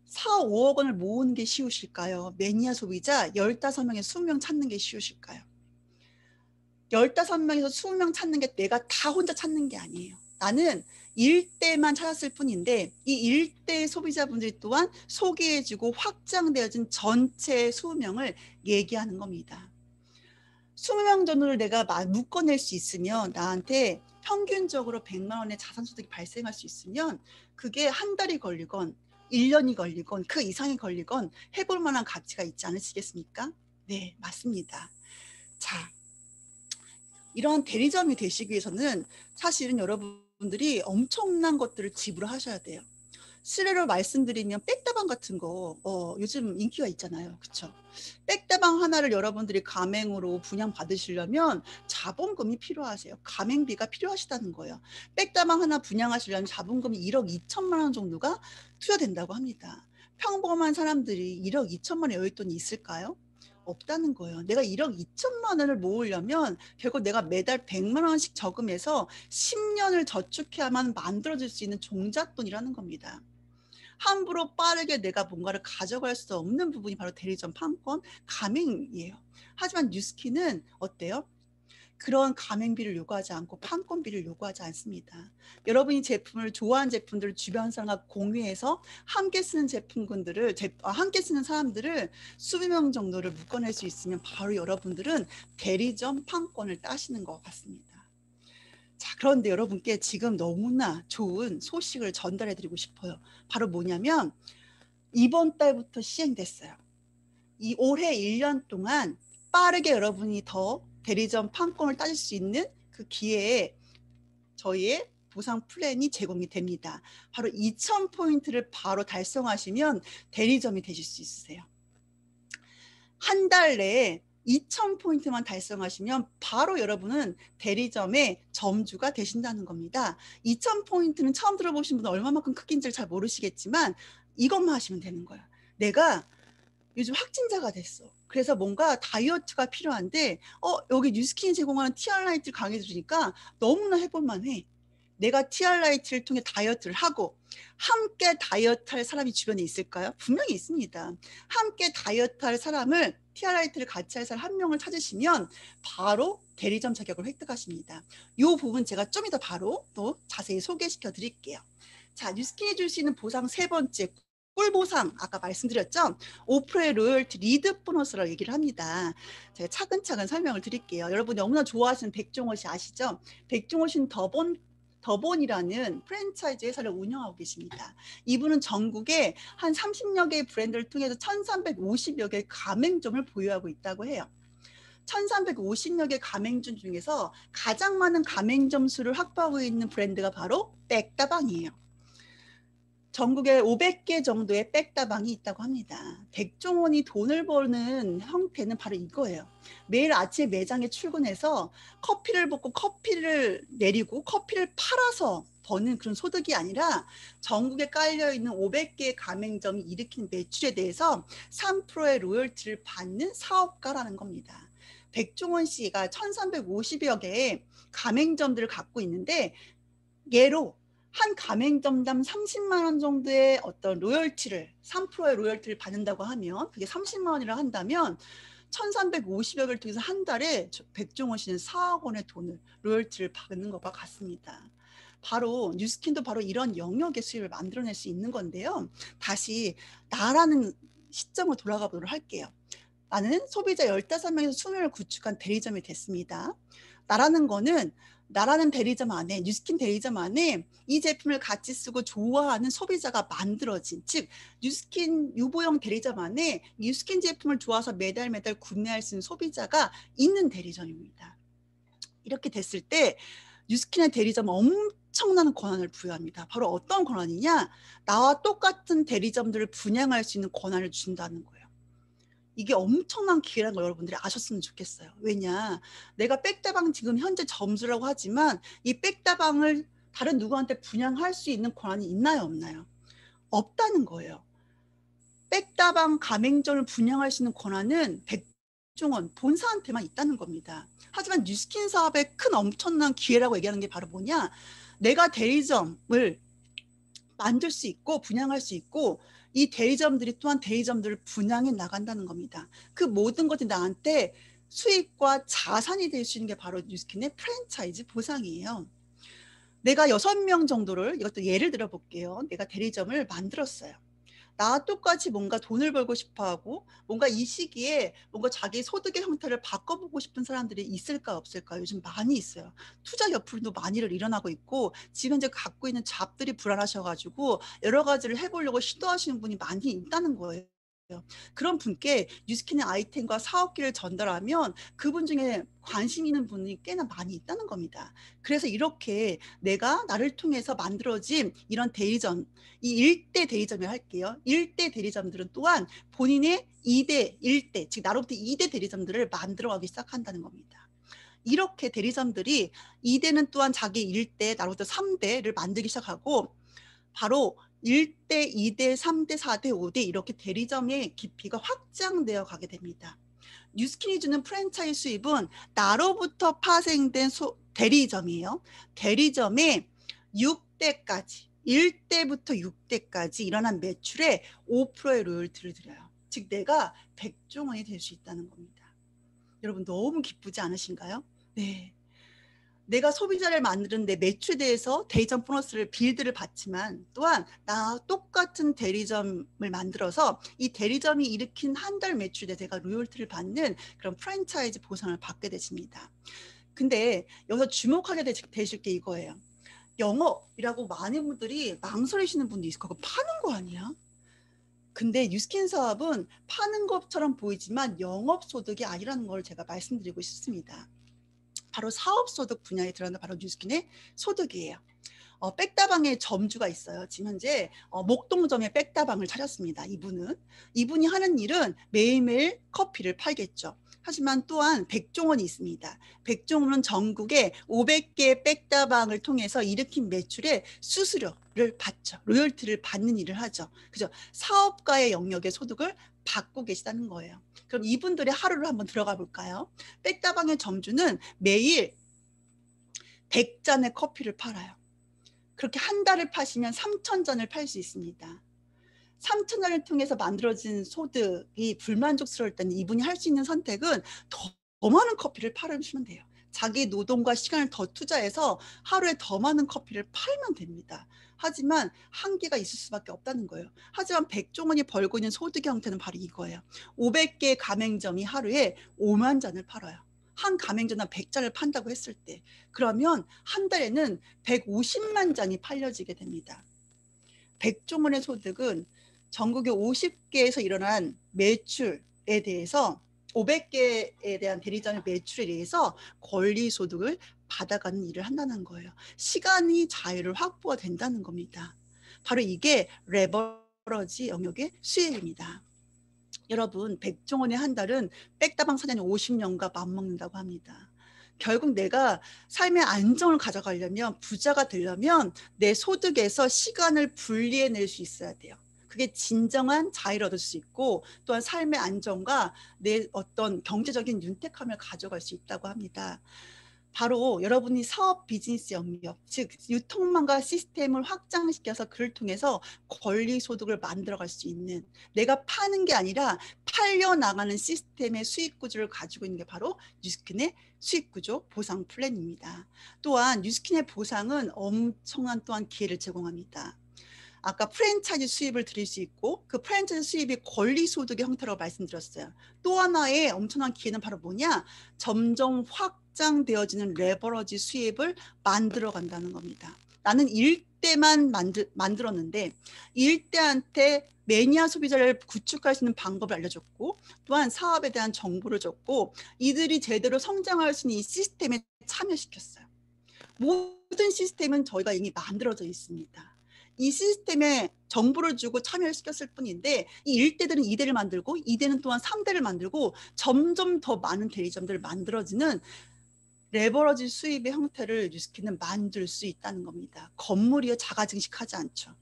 4, 5억 원을 모으는 게 쉬우실까요? 매니아 소비자 15명에서 20명 찾는 게 쉬우실까요? 15명에서 20명 찾는 게 내가 다 혼자 찾는 게 아니에요. 나는 일대만 찾았을 뿐인데 이 일대 소비자분들이 또한 소개해주고 확장되어진 전체 20명을 얘기하는 겁니다. 20명 정도를 내가 묶어낼 수 있으면 나한테 평균적으로 100만 원의 자산소득이 발생할 수 있으면 그게 한 달이 걸리건 1년이 걸리건 그 이상이 걸리건 해볼 만한 가치가 있지 않으시겠습니까? 네, 맞습니다. 자, 이런 대리점이 되시기 위해서는 사실은 여러분들이 엄청난 것들을 지불하셔야 돼요. 실례로 말씀드리면 백다방 같은 거 요즘 인기가 있잖아요. 그렇죠? 백다방 하나를 여러분들이 가맹으로 분양 받으시려면 자본금이 필요하세요. 가맹비가 필요하시다는 거예요. 백다방 하나 분양하시려면 자본금이 1억 2천만 원 정도가 투여된다고 합니다. 평범한 사람들이 1억 2천만 원의 여윳돈이 있을까요? 없다는 거예요. 내가 1억 2천만 원을 모으려면 결국 내가 매달 100만 원씩 저금해서 10년을 저축해야만 만들어질 수 있는 종잣돈이라는 겁니다. 함부로 빠르게 내가 뭔가를 가져갈 수 없는 부분이 바로 대리점 판권 가맹이에요. 하지만 뉴스킨은 어때요? 그런 가맹비를 요구하지 않고 판권비를 요구하지 않습니다. 여러분이 제품을 좋아하는 제품들을 주변 사람과 공유해서 함께 쓰는 함께 쓰는 사람들을 수백 명 정도를 묶어낼 수 있으면 바로 여러분들은 대리점 판권을 따시는 것 같습니다. 자, 그런데 여러분께 지금 너무나 좋은 소식을 전달해 드리고 싶어요. 바로 뭐냐면 이번 달부터 시행됐어요. 이 올해 1년 동안 빠르게 여러분이 더 대리점 판권을 따질 수 있는 그 기회에 저희의 보상 플랜이 제공이 됩니다. 바로 2,000포인트를 바로 달성하시면 대리점이 되실 수 있으세요. 한 달 내에 2,000포인트만 달성하시면 바로 여러분은 대리점의 점주가 되신다는 겁니다. 2,000포인트는 처음 들어보신 분은 얼마만큼 크긴지를 잘 모르시겠지만 이것만 하시면 되는 거야. 내가 요즘 확진자가 됐어. 그래서 뭔가 다이어트가 필요한데 여기 뉴스킨이 제공하는 TR라이트를 강의 들으니까 너무나 해볼만 해. 내가 TR라이트를 통해 다이어트를 하고 함께 다이어트할 사람이 주변에 있을까요? 분명히 있습니다. 함께 다이어트할 사람을 TR라이트를 같이 할 사람 한 명을 찾으시면 바로 대리점 자격을 획득하십니다. 이 부분 제가 좀 이따 바로 또 자세히 소개시켜 드릴게요. 자, 뉴스킨이 줄 수 있는 보상 세 번째, 꿀보상. 아까 말씀드렸죠? 5%의 로열티 리드 보너스라고 얘기를 합니다. 제가 차근차근 설명을 드릴게요. 여러분 너무나 좋아하시는 백종원 씨 아시죠? 백종원 씨는 더본이라는 프랜차이즈 회사를 운영하고 계십니다. 이분은 전국에 한 30여 개의 브랜드를 통해서 1,350여 개의 가맹점을 보유하고 있다고 해요. 1,350여 개 가맹점 중에서 가장 많은 가맹점 수를 확보하고 있는 브랜드가 바로 백다방이에요. 전국에 500개 정도의 백다방이 있다고 합니다. 백종원이 돈을 버는 형태는 바로 이거예요. 매일 아침에 매장에 출근해서 커피를 볶고 커피를 내리고 커피를 팔아서 버는 그런 소득이 아니라 전국에 깔려있는 500개의 가맹점이 일으킨 매출에 대해서 3%의 로열티를 받는 사업가라는 겁니다. 백종원 씨가 1,350여 개의 가맹점들을 갖고 있는데 예로 한 가맹점당 30만 원 정도의 어떤 로열티를 3%의 로열티를 받는다고 하면 그게 30만 원이라 한다면 1,350여 개를 통해서 한 달에 백종원 씨는 4억 원의 돈을 로열티를 받는 것과 같습니다. 바로 뉴스킨도 바로 이런 영역의 수입을 만들어낼 수 있는 건데요. 다시 나라는 시점으로 돌아가 보도록 할게요. 나는 소비자 15명에서 20명을 구축한 대리점이 됐습니다. 나라는 대리점 안에, 뉴스킨 대리점 안에 이 제품을 같이 쓰고 좋아하는 소비자가 만들어진, 즉 뉴스킨 유보형 대리점 안에 뉴스킨 제품을 좋아서 매달 구매할 수 있는 소비자가 있는 대리점입니다. 이렇게 됐을 때 뉴스킨의 대리점은 엄청난 권한을 부여합니다. 바로 어떤 권한이냐? 나와 똑같은 대리점들을 분양할 수 있는 권한을 준다는 거예요. 이게 엄청난 기회라는 걸 여러분들이 아셨으면 좋겠어요. 왜냐? 내가 백다방 지금 현재 점주라고 하지만 이 백다방을 다른 누구한테 분양할 수 있는 권한이 있나요? 없나요? 없다는 거예요. 백다방 가맹점을 분양할 수 있는 권한은 백종원 본사한테만 있다는 겁니다. 하지만 뉴스킨 사업의 큰 엄청난 기회라고 얘기하는 게 바로 뭐냐? 내가 대리점을 만들 수 있고 분양할 수 있고 이 대리점들이 또한 대리점들을 분양해 나간다는 겁니다. 그 모든 것이 나한테 수익과 자산이 될 수 있는 게 바로 뉴스킨의 프랜차이즈 보상이에요. 내가 6명 정도를, 이것도 예를 들어 볼게요. 내가 대리점을 만들었어요. 나와 똑같이 뭔가 돈을 벌고 싶어 하고 뭔가 이 시기에 뭔가 자기 소득의 형태를 바꿔보고 싶은 사람들이 있을까 없을까? 요즘 많이 있어요. 투자 옆으로도 많이들 일어나고 있고 지금 이제 갖고 있는 잡들이 불안하셔가지고 여러 가지를 해보려고 시도하시는 분이 많이 있다는 거예요. 그런 분께 뉴스킨의 아이템과 사업기를 전달하면 그분 중에 관심 있는 분이 꽤나 많이 있다는 겁니다. 그래서 이렇게 내가 나를 통해서 만들어진 이런 대리점, 이 1대 대리점을 할게요. 1대 대리점들은 또한 본인의 2대, 1대, 즉 나로부터 2대 대리점들을 만들어가기 시작한다는 겁니다. 이렇게 대리점들이 2대는 또한 자기 1대, 나로부터 3대를 만들기 시작하고 바로 1대, 2대, 3대, 4대, 5대 이렇게 대리점의 깊이가 확장되어 가게 됩니다. 뉴스킨이 주는 프랜차이즈 수입은 나로부터 파생된 대리점이에요. 대리점의 6대까지, 1대부터 6대까지 일어난 매출에 5%의 로열티를 드려요. 즉 내가 백종원이 될 수 있다는 겁니다. 여러분 너무 기쁘지 않으신가요? 네. 내가 소비자를 만드는데 매출에 대해서 대리점 보너스를 빌드를 받지만 또한 나와 똑같은 대리점을 만들어서 이 대리점이 일으킨 한 달 매출에 내가 로열티를 받는 그런 프랜차이즈 보상을 받게 되십니다. 근데 여기서 주목하게 되실 게 이거예요. 영업이라고 많은 분들이 망설이시는 분도 있을 거고 파는 거 아니야? 근데 뉴스킨 사업은 파는 것처럼 보이지만 영업소득이 아니라는 걸 제가 말씀드리고 싶습니다. 바로 사업소득 분야에 들어가는 바로 뉴스킨의 소득이에요. 백다방의 점주가 있어요. 지금 현재 목동점에 백다방을 차렸습니다. 이분이 하는 일은 매일매일 커피를 팔겠죠. 하지만 또한 백종원이 있습니다. 백종원은 전국에 500개 백다방을 통해서 일으킨 매출의 수수료를 받죠. 로열티를 받는 일을 하죠. 그죠? 사업가의 영역의 소득을 받고 계시다는 거예요. 그럼 이분들의 하루를 한번 들어가 볼까요? 백다방의 점주는 매일 100잔의 커피를 팔아요. 그렇게 한 달을 파시면 3,000잔을 팔 수 있습니다. 3,000잔을 통해서 만들어진 소득이 불만족스러울 때는 이분이 할 수 있는 선택은 더 많은 커피를 팔으시면 돼요. 자기 노동과 시간을 더 투자해서 하루에 더 많은 커피를 팔면 됩니다. 하지만 한계가 있을 수밖에 없다는 거예요. 하지만 백종원이 벌고 있는 소득의 형태는 바로 이거예요. 500개 가맹점이 하루에 5만 잔을 팔아요. 한 가맹점당 100잔을 판다고 했을 때 그러면 한 달에는 150만 잔이 팔려지게 됩니다. 백종원의 소득은 전국의 50개에서 일어난 매출에 대해서 500개에 대한 대리점의 매출에 대해서 권리소득을 받아가는 일을 한다는 거예요. 시간이 자유를 확보가 된다는 겁니다. 바로 이게 레버러지 영역의 수혜입니다. 여러분, 백종원의 한 달은 백다방 사장이 50년과 맞먹는다고 합니다. 결국 내가 삶의 안정을 가져가려면, 부자가 되려면 내 소득에서 시간을 분리해낼 수 있어야 돼요. 그게 진정한 자유를 얻을 수 있고 또한 삶의 안정과 내 어떤 경제적인 윤택함을 가져갈 수 있다고 합니다. 바로 여러분이 사업 비즈니스 영역, 즉 유통망과 시스템을 확장시켜서 그를 통해서 권리소득을 만들어갈 수 있는, 내가 파는 게 아니라 팔려나가는 시스템의 수익구조를 가지고 있는 게 바로 뉴스킨의 수익구조 보상 플랜입니다. 또한 뉴스킨의 보상은 엄청난 또한 기회를 제공합니다. 아까 프랜차이즈 수입을 드릴 수 있고 그 프랜차이즈 수입이 권리소득의 형태라고 말씀드렸어요. 또 하나의 엄청난 기회는 바로 뭐냐? 점점 확장되어지는 레버러지 수입을 만들어 간다는 겁니다. 나는 일대만 만들었는데 일대한테 매니아 소비자를 구축할 수 있는 방법을 알려줬고 또한 사업에 대한 정보를 줬고 이들이 제대로 성장할 수 있는 이 시스템에 참여시켰어요. 모든 시스템은 저희가 이미 만들어져 있습니다. 이 시스템에 정보를 주고 참여를 시켰을 뿐인데 이 1대들은 2대를 만들고 2대는 또한 3대를 만들고 점점 더 많은 대리점들을 만들어지는 레버러지 수입의 형태를 뉴스킨은 만들 수 있다는 겁니다. 건물이요 자가 증식하지 않죠.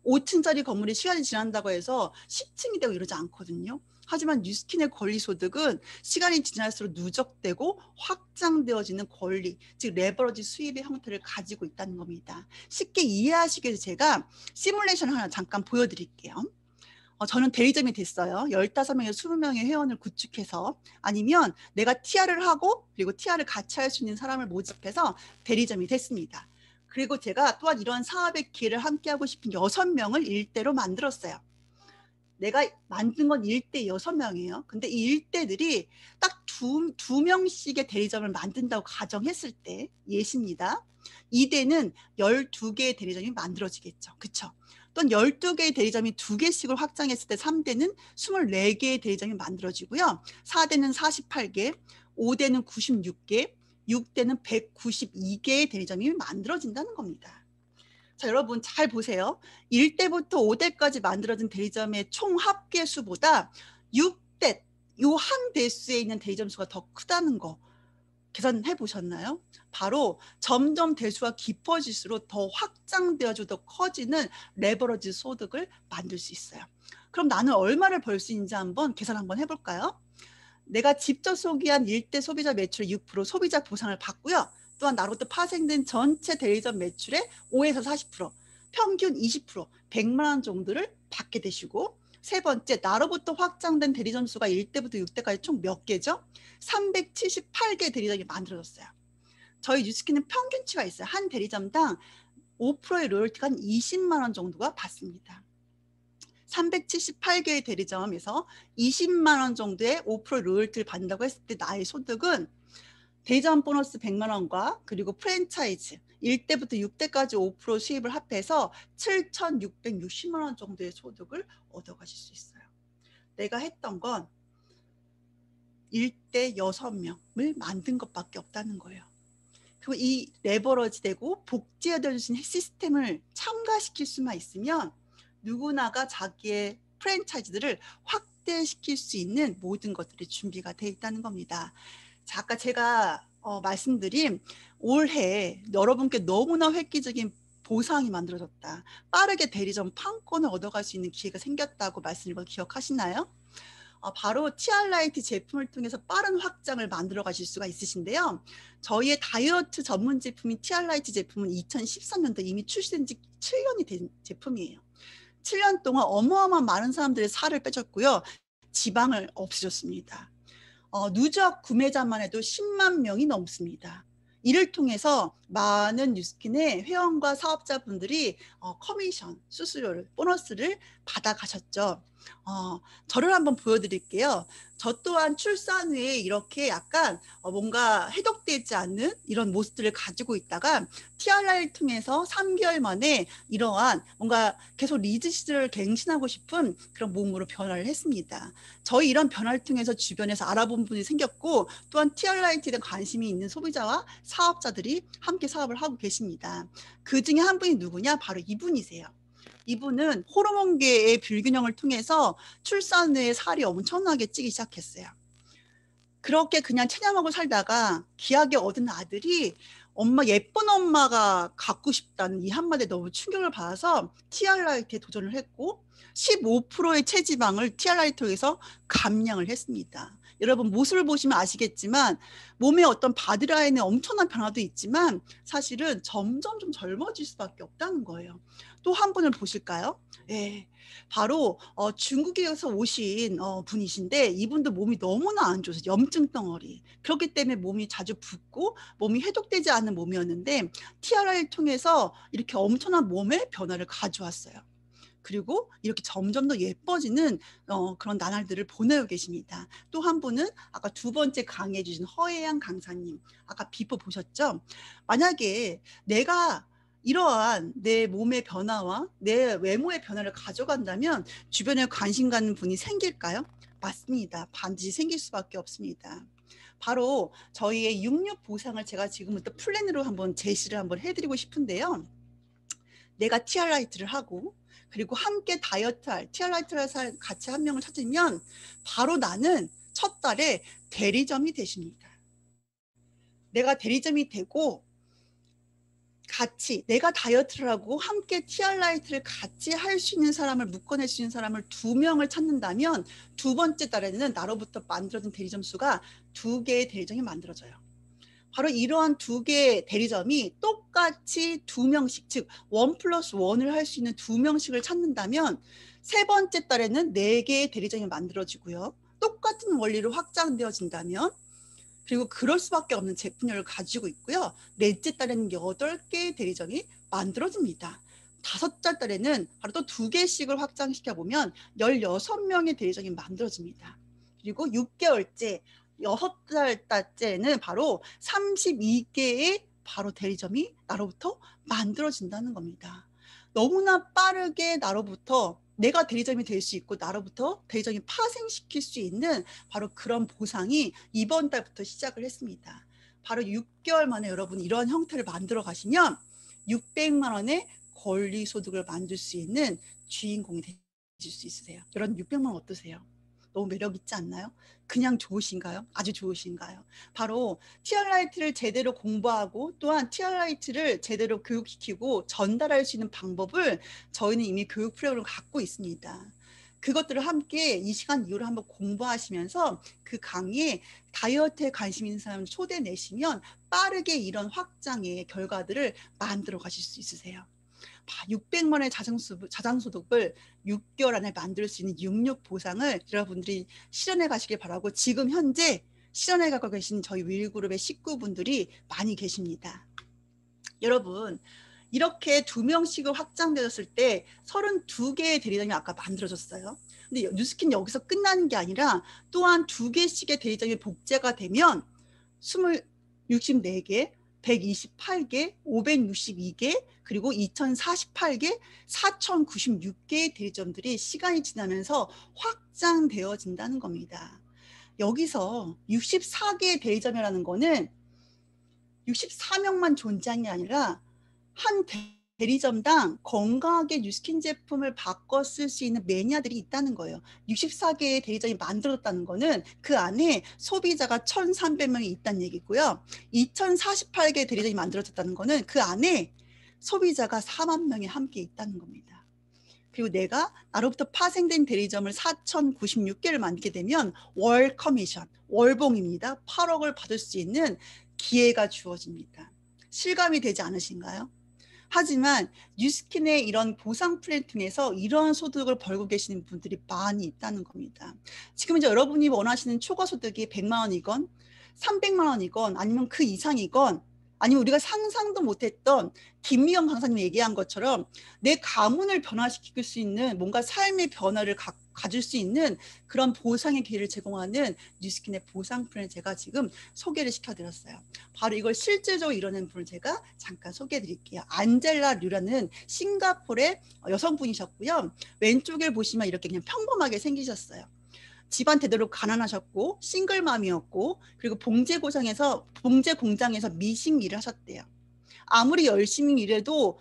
5층짜리 건물이 시간이 지난다고 해서 10층이 되고 이러지 않거든요. 하지만 뉴스킨의 권리소득은 시간이 지날수록 누적되고 확장되어지는 권리, 즉 레버러지 수입의 형태를 가지고 있다는 겁니다. 쉽게 이해하시기 위해서 제가 시뮬레이션 하나 잠깐 보여드릴게요. 저는 대리점이 됐어요. 15명에서 20명의 회원을 구축해서 아니면 내가 TR을 하고 그리고 TR을 같이 할 수 있는 사람을 모집해서 대리점이 됐습니다. 그리고 제가 또한 이러한 사업의 기회를 함께 하고 싶은 6명을 일대로 만들었어요. 내가 만든 건 1대 6명이에요. 근데 이 일대들이 딱 두 명씩의 대리점을 만든다고 가정했을 때 예시입니다. 2대는 12개의 대리점이 만들어지겠죠. 그쵸? 또는 12개의 대리점이 2개씩을 확장했을 때 3대는 24개의 대리점이 만들어지고요. 4대는 48개, 5대는 96개, 6대는 192개의 대리점이 만들어진다는 겁니다. 자, 여러분 잘 보세요. 1대부터 5대까지 만들어진 대리점의 총 합계 수보다 6대, 요 한 대수에 있는 대리점 수가 더 크다는 거 계산해 보셨나요? 바로 점점 대수가 깊어질수록 더 확장되어지고 더 커지는 레버러지 소득을 만들 수 있어요. 그럼 나는 얼마를 벌 수 있는지 한번 계산 한번 해볼까요? 내가 직접 소비한 1대 소비자 매출의 6% 소비자 보상을 받고요. 또한 나로부터 파생된 전체 대리점 매출의 5에서 40%, 평균 20%, 100만 원 정도를 받게 되시고 세 번째, 나로부터 확장된 대리점 수가 1대부터 6대까지 총 몇 개죠? 378개 대리점이 만들어졌어요. 저희 뉴스킨은 평균치가 있어요. 한 대리점당 5%의 로열티가 한 20만 원 정도가 받습니다. 378개의 대리점에서 20만 원 정도의 5% 로열티를 받는다고 했을 때 나의 소득은 대리점 보너스 100만 원과 그리고 프랜차이즈 1대부터 6대까지 5% 수입을 합해서 7,660만 원 정도의 소득을 얻어가실 수 있어요. 내가 했던 건 1대 6명을 만든 것밖에 없다는 거예요. 그리고 이 레버러지 되고 복제해주신 시스템을 첨가시킬 수만 있으면 누구나가 자기의 프랜차이즈들을 확대시킬 수 있는 모든 것들이 준비가 돼 있다는 겁니다. 자, 아까 제가 말씀드린 올해 여러분께 너무나 획기적인 보상이 만들어졌다. 빠르게 대리점 판권을 얻어갈 수 있는 기회가 생겼다고 말씀드린 거 기억하시나요? 바로 티알라이트 제품을 통해서 빠른 확장을 만들어 가실 수가 있으신데요. 저희의 다이어트 전문 제품인 티알라이트 제품은 2013년도에 이미 출시된 지 7년이 된 제품이에요. 7년 동안 어마어마한 많은 사람들의 살을 빼줬고요. 지방을 없애줬습니다. 누적 구매자만 해도 10만 명이 넘습니다. 이를 통해서 많은 뉴스킨의 회원과 사업자분들이 커미션, 수수료를, 보너스를 받아가셨죠. 저를 한번 보여드릴게요. 저 또한 출산 후에 이렇게 약간 뭔가 해독되지 않는 이런 모습들을 가지고 있다가 TRI를 통해서 3개월 만에 이러한 뭔가 계속 리즈시를 갱신하고 싶은 그런 몸으로 변화를 했습니다. 저희 이런 변화를 통해서 주변에서 알아본 분이 생겼고 또한 TRI에 대한 관심이 있는 소비자와 사업자들이 함께 사업을 하고 계십니다. 그 중에 한 분이 누구냐? 바로 이분이세요. 이분은 호르몬계의 불균형을 통해서 출산 후에 살이 엄청나게 찌기 시작했어요. 그렇게 그냥 체념하고 살다가 귀하게 얻은 아들이 예쁜 엄마가 갖고 싶다는 이 한마디에 너무 충격을 받아서 TRIT에 도전을 했고 15%의 체지방을 TRIT에서 감량을 했습니다. 여러분 모습을 보시면 아시겠지만 몸에 어떤 바디라인에 엄청난 변화도 있지만 사실은 점점 좀 젊어질 수밖에 없다는 거예요. 또 한 분을 보실까요? 예, 바로 중국에서 오신 분이신데 이분도 몸이 너무나 안 좋아서 염증 덩어리. 그렇기 때문에 몸이 자주 붓고 몸이 회복되지 않는 몸이었는데 TRI를 통해서 이렇게 엄청난 몸의 변화를 가져왔어요. 그리고 이렇게 점점 더 예뻐지는 그런 나날들을 보내고 계십니다. 또 한 분은 아까 두 번째 강의해 주신 허혜양 강사님. 아까 비포 보셨죠? 만약에 내가 이러한 내 몸의 변화와 내 외모의 변화를 가져간다면 주변에 관심 갖는 분이 생길까요? 맞습니다. 반드시 생길 수밖에 없습니다. 바로 저희의 66 보상을 제가 지금부터 플랜으로 한번 제시를 한번 해드리고 싶은데요. 내가 TRIT를 하고 그리고 함께 다이어트할 TRIT를 같이 한 명을 찾으면 바로 나는 첫 달에 대리점이 되십니다. 내가 대리점이 되고 같이 내가 다이어트를 하고 함께 TRIT를 같이 할 수 있는 사람을 묶어낼 수 있는 사람을 2명을 찾는다면 두 번째 달에는 나로부터 만들어진 대리점 수가 2개의 대리점이 만들어져요. 바로 이러한 2개의 대리점이 똑같이 2명씩 즉 1+1을 할 수 있는 2명씩을 찾는다면 세 번째 달에는 4개의 대리점이 만들어지고요. 똑같은 원리로 확장되어진다면 그리고 그럴 수밖에 없는 제품력을 가지고 있고요. 넷째 달에는 8개의 대리점이 만들어집니다. 다섯째 달에는 바로 또 2개씩을 확장시켜보면 16명의 대리점이 만들어집니다. 그리고 6개월째, 6달째는 바로 32개의 바로 대리점이 나로부터 만들어진다는 겁니다. 너무나 빠르게 나로부터 내가 대리점이 될 수 있고 나로부터 대리점이 파생시킬 수 있는 바로 그런 보상이 이번 달부터 시작을 했습니다. 바로 6개월 만에 여러분 이런 형태를 만들어 가시면 600만 원의 권리소득을 만들 수 있는 주인공이 되실 수 있으세요. 여러분 600만 원 어떠세요? 너무 매력 있지 않나요? 그냥 좋으신가요? 아주 좋으신가요? 바로 TRIT를 제대로 공부하고 또한 TRIT를 제대로 교육시키고 전달할 수 있는 방법을 저희는 이미 교육 프로그램을 갖고 있습니다. 그것들을 함께 이 시간 이후로 한번 공부하시면서 그 강의에 다이어트에 관심 있는 사람을 초대내시면 빠르게 이런 확장의 결과들을 만들어 가실 수 있으세요. 600만 원의 자장소득을 6개월 안에 만들 수 있는 66 보상을 여러분들이 실현해 가시길 바라고 지금 현재 실현해 가고 계신 저희 윌그룹의 식구분들이 많이 계십니다. 여러분 이렇게 2명씩을 확장되었을 때 32개의 대리점이 아까 만들어졌어요. 근데 뉴스킨 여기서 끝나는 게 아니라 또한 2개씩의 대리점이 복제가 되면 64개, 128개, 562개, 그리고 2048개, 4096개의 대리점들이 시간이 지나면서 확장되어진다는 겁니다. 여기서 64개의 대리점이라는 거는 64명만 존재한 게 아니라 한 대리점당 건강하게 뉴스킨 제품을 바꿔 쓸 수 있는 매니아들이 있다는 거예요. 64개의 대리점이 만들어졌다는 거는 그 안에 소비자가 1,300명이 있다는 얘기고요. 2,048개의 대리점이 만들어졌다는 거는 그 안에 소비자가 4만 명이 함께 있다는 겁니다. 그리고 내가 나로부터 파생된 대리점을 4,096개를 만들게 되면 월 커미션, 월봉입니다. 8억을 받을 수 있는 기회가 주어집니다. 실감이 되지 않으신가요? 하지만 뉴스킨의 이런 보상 플랜 통해서 이런 소득을 벌고 계시는 분들이 많이 있다는 겁니다. 지금 이제 여러분이 원하시는 초과 소득이 100만 원이건 300만 원이건 아니면 그 이상이건 아니면 우리가 상상도 못했던 김미영 강사님이 얘기한 것처럼 내 가문을 변화시킬 수 있는 뭔가 삶의 변화를 가질 수 있는 그런 보상의 기회를 제공하는 뉴스킨의 보상 플랜을 제가 지금 소개를 시켜드렸어요. 바로 이걸 실질적으로 이뤄낸 분을 제가 잠깐 소개해드릴게요. 안젤라 류라는 싱가포르의 여성분이셨고요. 왼쪽에 보시면 이렇게 그냥 평범하게 생기셨어요. 집안 대대로 가난하셨고 싱글맘이었고 그리고 봉제 공장에서 미식 일을 하셨대요. 아무리 열심히 일해도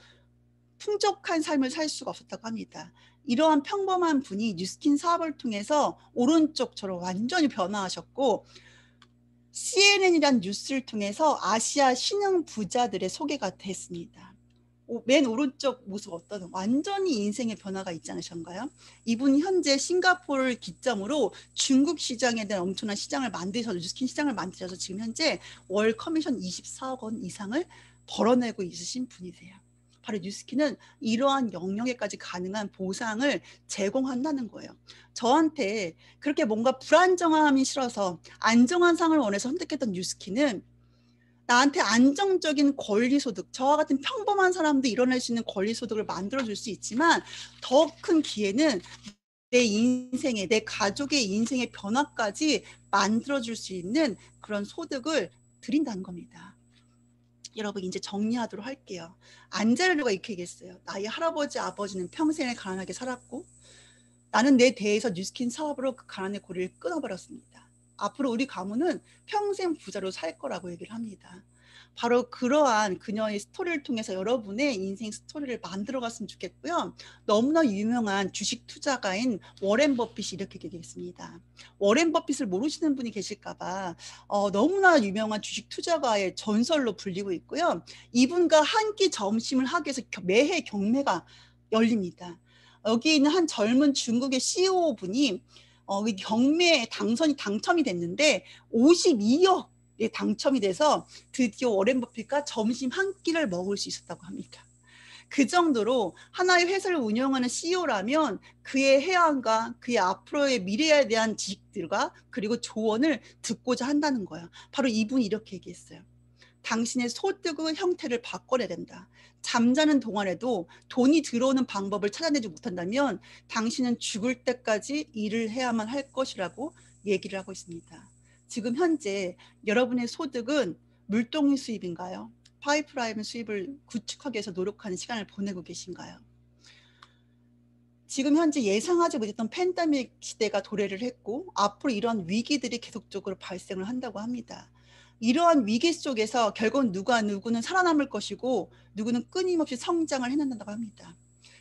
풍족한 삶을 살 수가 없었다고 합니다. 이러한 평범한 분이 뉴스킨 사업을 통해서 오른쪽처럼 완전히 변화하셨고 CNN이라는 뉴스를 통해서 아시아 신흥 부자들의 소개가 됐습니다. 맨 오른쪽 모습 어떤 완전히 인생의 변화가 있지 않으신가요? 이분이 현재 싱가포르를 기점으로 중국 시장에 대한 엄청난 시장을 만드셔서 뉴스킨 시장을 만드셔서 지금 현재 월 커미션 24억 원 이상을 벌어내고 있으신 분이세요. 바로 뉴스킨은 이러한 영역에까지 가능한 보상을 제공한다는 거예요. 저한테 그렇게 뭔가 불안정함이 싫어서 안정한 상을 원해서 선택했던 뉴스킨은 나한테 안정적인 권리소득, 저와 같은 평범한 사람도 이뤄낼 수 있는 권리소득을 만들어줄 수 있지만 더 큰 기회는 내 인생의, 내 가족의 인생의 변화까지 만들어줄 수 있는 그런 소득을 드린다는 겁니다. 여러분 이제 정리하도록 할게요. 안젤라가 이렇게 얘기했어요. 나의 할아버지, 아버지는 평생을 가난하게 살았고 나는 내 대에서 뉴스킨 사업으로 그 가난의 고리를 끊어버렸습니다. 앞으로 우리 가문은 평생 부자로 살 거라고 얘기를 합니다. 바로 그러한 그녀의 스토리를 통해서 여러분의 인생 스토리를 만들어 갔으면 좋겠고요. 너무나 유명한 주식 투자가인 워렌 버핏이 이렇게 얘기했습니다. 워렌 버핏을 모르시는 분이 계실까 봐 너무나 유명한 주식 투자가의 전설로 불리고 있고요. 이분과 한 끼 점심을 하기 위해서 매해 경매가 열립니다. 여기 있는 한 젊은 중국의 CEO분이 이 경매에 당첨이 됐는데 52억에 당첨이 돼서 드디어 워렌 버핏과 점심 한 끼를 먹을 수 있었다고 합니다. 그 정도로 하나의 회사를 운영하는 CEO라면 그의 해안과 그의 앞으로의 미래에 대한 지식들과 그리고 조언을 듣고자 한다는 거예요. 바로 이분이 이렇게 얘기했어요. 당신의 소득의 형태를 바꿔야 된다. 잠자는 동안에도 돈이 들어오는 방법을 찾아내지 못한다면 당신은 죽을 때까지 일을 해야만 할 것이라고 얘기를 하고 있습니다. 지금 현재 여러분의 소득은 물동이 수입인가요? 파이프라인 수입을 구축하기 위해서 노력하는 시간을 보내고 계신가요? 지금 현재 예상하지 못했던 팬데믹 시대가 도래를 했고 앞으로 이런 위기들이 계속적으로 발생을 한다고 합니다. 이러한 위기 속에서 결국 누구는 살아남을 것이고 누구는 끊임없이 성장을 해낸다고 합니다.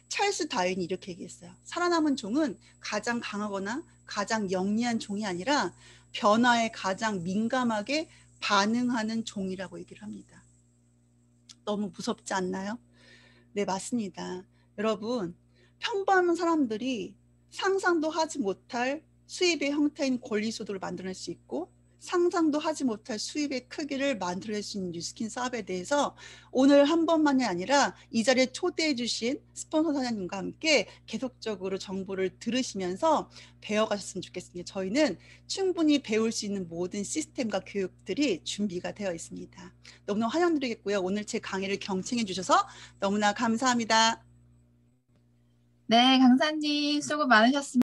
찰스 다윈이 이렇게 얘기했어요. 살아남은 종은 가장 강하거나 가장 영리한 종이 아니라 변화에 가장 민감하게 반응하는 종이라고 얘기를 합니다. 너무 무섭지 않나요? 네, 맞습니다. 여러분, 평범한 사람들이 상상도 하지 못할 수입의 형태인 권리소득을 만들어낼 수 있고 상상도 하지 못할 수입의 크기를 만들어낼 수 있는 뉴스킨 사업에 대해서 오늘 한 번만이 아니라 이 자리에 초대해 주신 스폰서 사장님과 함께 계속적으로 정보를 들으시면서 배워가셨으면 좋겠습니다. 저희는 충분히 배울 수 있는 모든 시스템과 교육들이 준비가 되어 있습니다. 너무나 환영드리겠고요. 오늘 제 강의를 경청해 주셔서 너무나 감사합니다. 네, 강사님 수고 많으셨습니다.